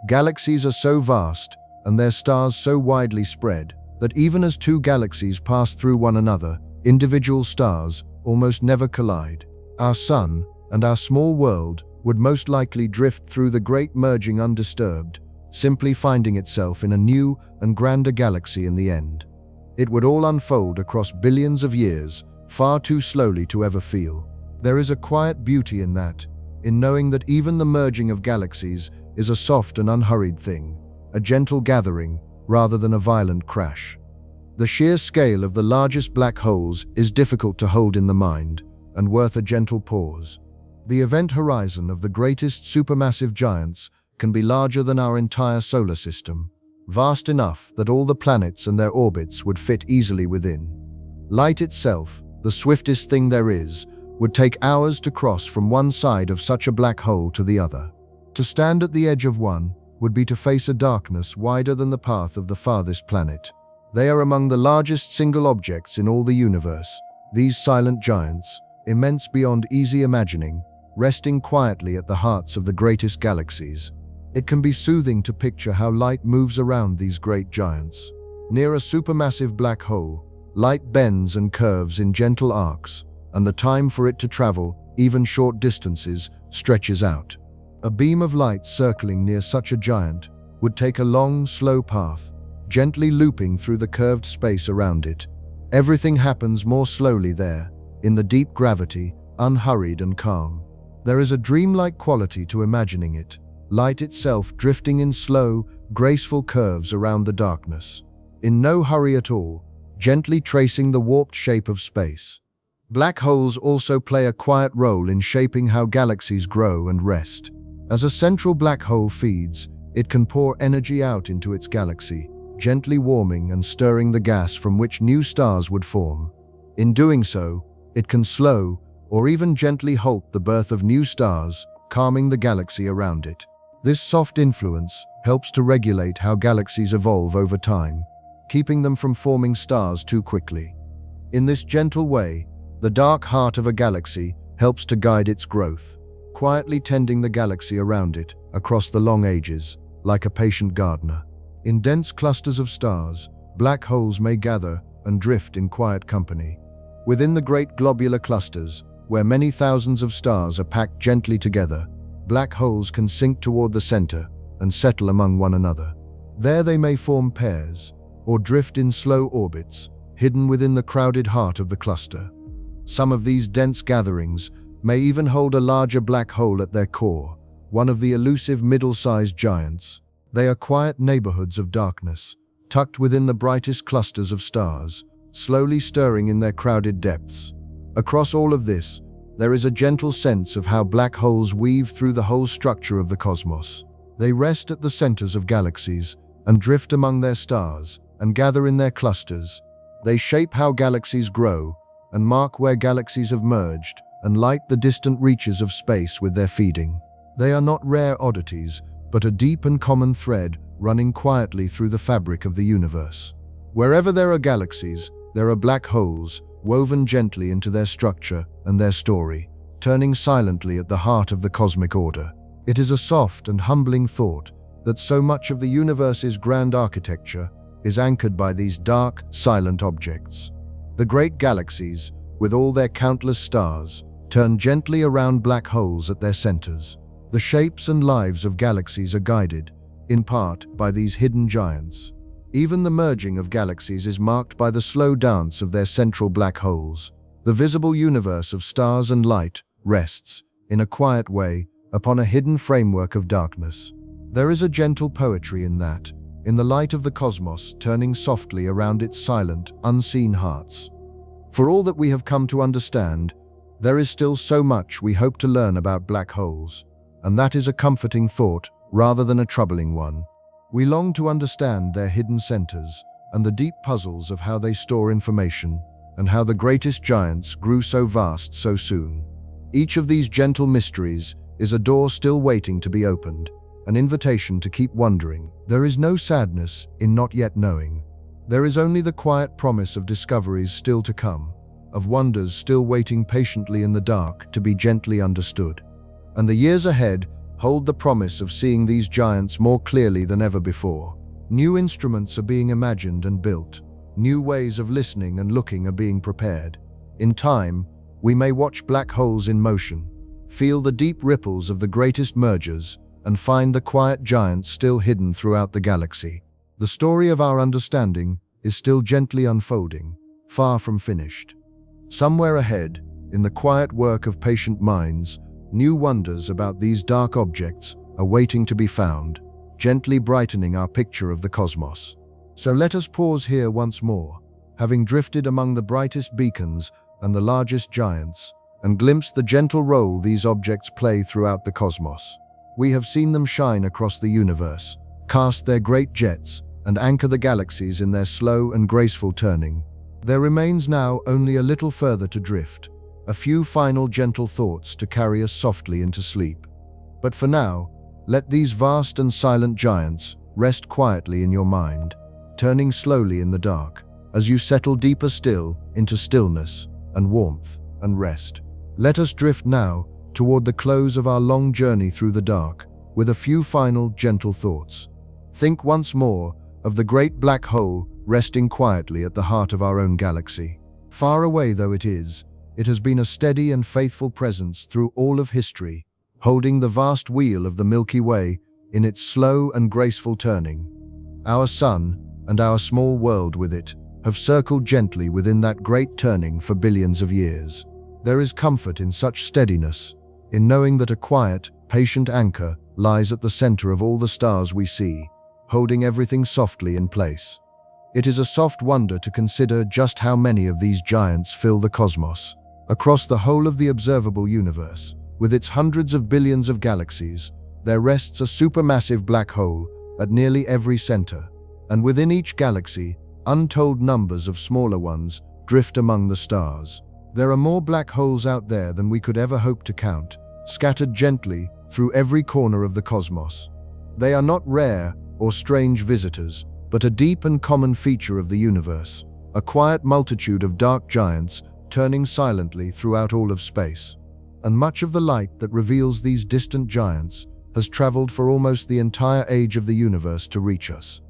A: Galaxies are so vast, and their stars so widely spread, that even as two galaxies pass through one another, individual stars almost never collide. Our sun and our small world would most likely drift through the great merging undisturbed, simply finding itself in a new and grander galaxy in the end. It would all unfold across billions of years, far too slowly to ever feel. There is a quiet beauty in that, in knowing that even the merging of galaxies is a soft and unhurried thing, a gentle gathering rather than a violent crash. The sheer scale of the largest black holes is difficult to hold in the mind, and worth a gentle pause. The event horizon of the greatest supermassive giants can be larger than our entire solar system, vast enough that all the planets and their orbits would fit easily within. Light itself, the swiftest thing there is, would take hours to cross from one side of such a black hole to the other. To stand at the edge of one would be to face a darkness wider than the path of the farthest planet. They are among the largest single objects in all the universe, these silent giants, immense beyond easy imagining, resting quietly at the hearts of the greatest galaxies. It can be soothing to picture how light moves around these great giants. Near a supermassive black hole, light bends and curves in gentle arcs, and the time for it to travel, even short distances, stretches out. A beam of light circling near such a giant would take a long, slow path, gently looping through the curved space around it. Everything happens more slowly there, in the deep gravity, unhurried and calm. There is a dreamlike quality to imagining it, light itself drifting in slow, graceful curves around the darkness, in no hurry at all, gently tracing the warped shape of space. Black holes also play a quiet role in shaping how galaxies grow and rest. As a central black hole feeds, it can pour energy out into its galaxy, gently warming and stirring the gas from which new stars would form. In doing so, it can slow or even gently halt the birth of new stars, calming the galaxy around it. This soft influence helps to regulate how galaxies evolve over time, keeping them from forming stars too quickly. In this gentle way, the dark heart of a galaxy helps to guide its growth, quietly tending the galaxy around it across the long ages, like a patient gardener. In dense clusters of stars, black holes may gather and drift in quiet company. Within the great globular clusters, where many thousands of stars are packed gently together, black holes can sink toward the center and settle among one another. There they may form pairs, or drift in slow orbits, hidden within the crowded heart of the cluster. Some of these dense gatherings may even hold a larger black hole at their core, one of the elusive middle-sized giants. They are quiet neighborhoods of darkness, tucked within the brightest clusters of stars, slowly stirring in their crowded depths. Across all of this, there is a gentle sense of how black holes weave through the whole structure of the cosmos. They rest at the centers of galaxies and drift among their stars and gather in their clusters. They shape how galaxies grow and mark where galaxies have merged and light the distant reaches of space with their feeding. They are not rare oddities, but a deep and common thread running quietly through the fabric of the universe. Wherever there are galaxies, there are black holes woven gently into their structure and their story, turning silently at the heart of the cosmic order. It is a soft and humbling thought that so much of the universe's grand architecture is anchored by these dark, silent objects. The great galaxies, with all their countless stars, turn gently around black holes at their centers. The shapes and lives of galaxies are guided, in part, by these hidden giants. Even the merging of galaxies is marked by the slow dance of their central black holes. The visible universe of stars and light rests, in a quiet way, upon a hidden framework of darkness. There is a gentle poetry in that, in the light of the cosmos turning softly around its silent, unseen hearts. For all that we have come to understand, there is still so much we hope to learn about black holes, and that is a comforting thought rather than a troubling one. We long to understand their hidden centers and the deep puzzles of how they store information and how the greatest giants grew so vast so soon. Each of these gentle mysteries is a door still waiting to be opened, an invitation to keep wondering. There is no sadness in not yet knowing. There is only the quiet promise of discoveries still to come, of wonders still waiting patiently in the dark to be gently understood. And the years ahead hold the promise of seeing these giants more clearly than ever before. New instruments are being imagined and built. New ways of listening and looking are being prepared. In time, we may watch black holes in motion, feel the deep ripples of the greatest mergers, and find the quiet giants still hidden throughout the galaxy. The story of our understanding is still gently unfolding, far from finished. Somewhere ahead, in the quiet work of patient minds, new wonders about these dark objects are waiting to be found, gently brightening our picture of the cosmos. So let us pause here once more, having drifted among the brightest beacons and the largest giants, and glimpsed the gentle role these objects play throughout the cosmos. We have seen them shine across the universe, cast their great jets, and anchor the galaxies in their slow and graceful turning. There remains now only a little further to drift, a few final gentle thoughts to carry us softly into sleep. But for now, let these vast and silent giants rest quietly in your mind, turning slowly in the dark, as you settle deeper still into stillness and warmth and rest. Let us drift now toward the close of our long journey through the dark, with a few final gentle thoughts. Think once more of the great black hole resting quietly at the heart of our own galaxy. Far away though it has been a steady and faithful presence through all of history, holding the vast wheel of the Milky Way in its slow and graceful turning. Our sun, and our small world with it, have circled gently within that great turning for billions of years. There is comfort in such steadiness, in knowing that a quiet, patient anchor lies at the center of all the stars we see, holding everything softly in place. It is a soft wonder to consider just how many of these giants fill the cosmos. Across the whole of the observable universe, with its hundreds of billions of galaxies, there rests a supermassive black hole at nearly every center, and within each galaxy, untold numbers of smaller ones drift among the stars. There are more black holes out there than we could ever hope to count, scattered gently through every corner of the cosmos. They are not rare or strange visitors, but a deep and common feature of the universe, a quiet multitude of dark giants turning silently throughout all of space. And much of the light that reveals these distant giants has traveled for almost the entire age of the universe to reach us.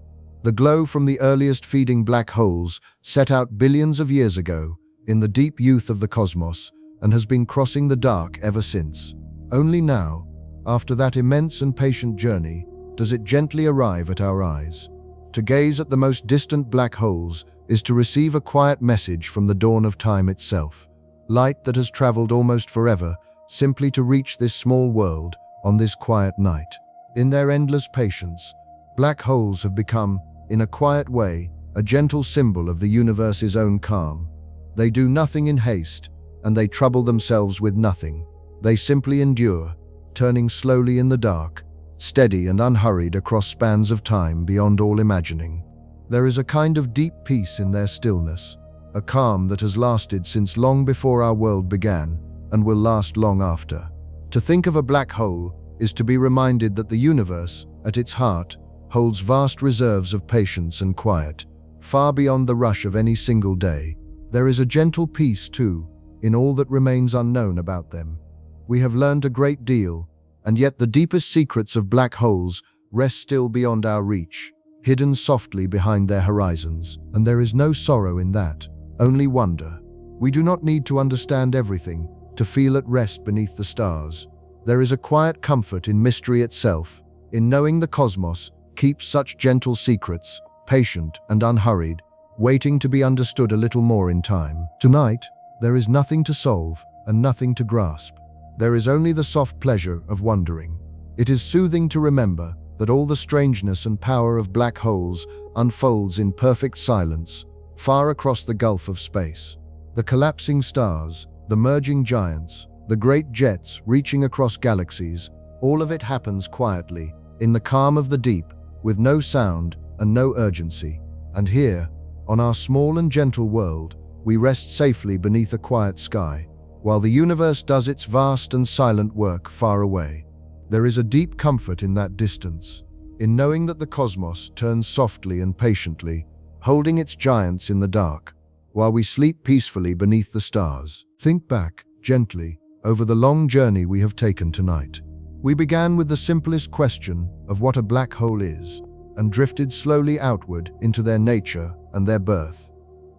A: The glow from the earliest feeding black holes set out billions of years ago in the deep youth of the cosmos and has been crossing the dark ever since. Only now, after that immense and patient journey, does it gently arrive at our eyes. To gaze at the most distant black holes is to receive a quiet message from the dawn of time itself, light that has traveled almost forever simply to reach this small world on this quiet night. In their endless patience, black holes have become, in a quiet way, a gentle symbol of the universe's own calm. They do nothing in haste, and they trouble themselves with nothing. They simply endure, turning slowly in the dark, steady and unhurried across spans of time beyond all imagining. There is a kind of deep peace in their stillness, a calm that has lasted since long before our world began and will last long after. To think of a black hole is to be reminded that the universe, at its heart, holds vast reserves of patience and quiet, far beyond the rush of any single day. There is a gentle peace, too, in all that remains unknown about them. We have learned a great deal, and yet the deepest secrets of black holes rest still beyond our reach, hidden softly behind their horizons. And there is no sorrow in that, only wonder. We do not need to understand everything to feel at rest beneath the stars. There is a quiet comfort in mystery itself, in knowing the cosmos keeps such gentle secrets, patient and unhurried, waiting to be understood a little more in time. Tonight, there is nothing to solve and nothing to grasp. There is only the soft pleasure of wondering. It is soothing to remember that all the strangeness and power of black holes unfolds in perfect silence, far across the gulf of space. The collapsing stars, the merging giants, the great jets reaching across galaxies, all of it happens quietly, in the calm of the deep, with no sound and no urgency. And here, on our small and gentle world, we rest safely beneath a quiet sky, while the universe does its vast and silent work far away. There is a deep comfort in that distance, in knowing that the cosmos turns softly and patiently, holding its giants in the dark, while we sleep peacefully beneath the stars. Think back, gently, over the long journey we have taken tonight. We began with the simplest question of what a black hole is, and drifted slowly outward into their nature and their birth.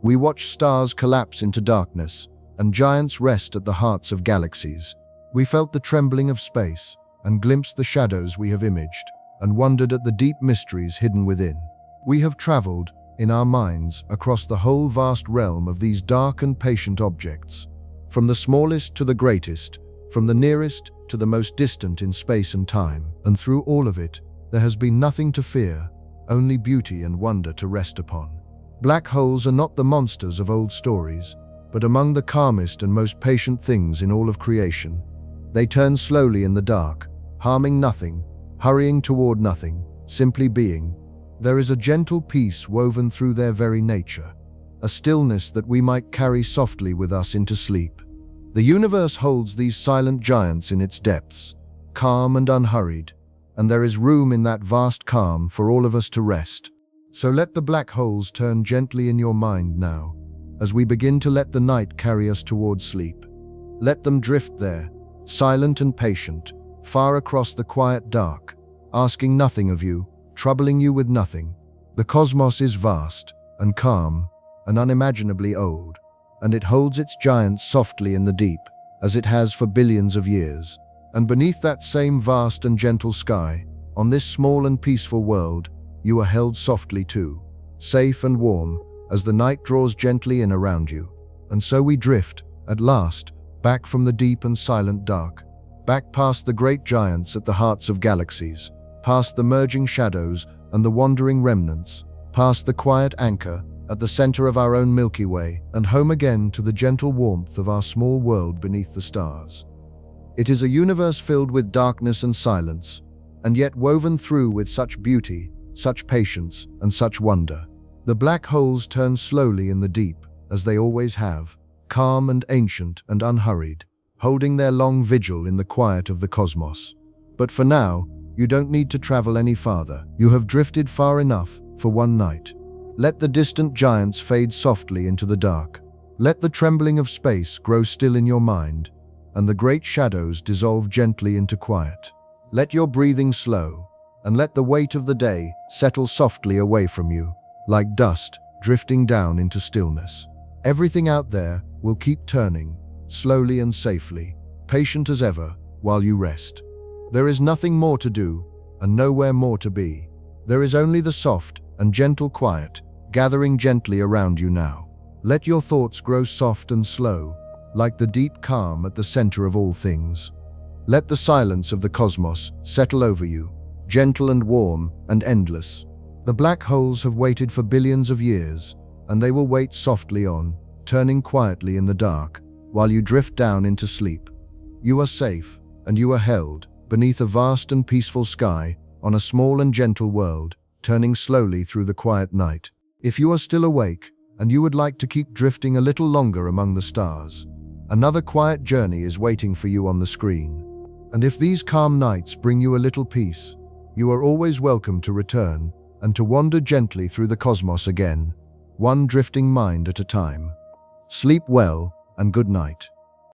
A: We watched stars collapse into darkness, and giants rest at the hearts of galaxies. We felt the trembling of space, and glimpsed the shadows we have imaged, and wondered at the deep mysteries hidden within. We have traveled, in our minds, across the whole vast realm of these dark and patient objects, from the smallest to the greatest, from the nearest to the most distant in space and time. And through all of it, there has been nothing to fear, only beauty and wonder to rest upon. Black holes are not the monsters of old stories, but among the calmest and most patient things in all of creation. They turn slowly in the dark, harming nothing, hurrying toward nothing, simply being. There is a gentle peace woven through their very nature, a stillness that we might carry softly with us into sleep. The universe holds these silent giants in its depths, calm and unhurried, and there is room in that vast calm for all of us to rest. So let the black holes turn gently in your mind now, as we begin to let the night carry us towards sleep. Let them drift there, silent and patient, far across the quiet dark, asking nothing of you, troubling you with nothing. The cosmos is vast and calm and unimaginably old, and it holds its giants softly in the deep, as it has for billions of years. And beneath that same vast and gentle sky, on this small and peaceful world, you are held softly too, safe and warm, as the night draws gently in around you. And so we drift, at last, back from the deep and silent dark, back past the great giants at the hearts of galaxies, past the merging shadows and the wandering remnants, past the quiet anchor at the center of our own Milky Way, and home again to the gentle warmth of our small world beneath the stars. It is a universe filled with darkness and silence, and yet woven through with such beauty, such patience, and such wonder. The black holes turn slowly in the deep, as they always have, calm and ancient and unhurried, holding their long vigil in the quiet of the cosmos. But for now, you don't need to travel any farther. You have drifted far enough for one night. Let the distant giants fade softly into the dark. Let the trembling of space grow still in your mind, and the great shadows dissolve gently into quiet. Let your breathing slow, and let the weight of the day settle softly away from you, like dust drifting down into stillness. Everything out there will keep turning, slowly and safely, patient as ever, while you rest. There is nothing more to do, and nowhere more to be. There is only the soft and gentle quiet, gathering gently around you now. Let your thoughts grow soft and slow, like the deep calm at the center of all things. Let the silence of the cosmos settle over you, gentle and warm and endless. The black holes have waited for billions of years, and they will wait softly on, turning quietly in the dark, while you drift down into sleep. You are safe, and you are held, beneath a vast and peaceful sky, on a small and gentle world, turning slowly through the quiet night. If you are still awake, and you would like to keep drifting a little longer among the stars, another quiet journey is waiting for you on the screen. And if these calm nights bring you a little peace, you are always welcome to return and to wander gently through the cosmos again, one drifting mind at a time. Sleep well and good night.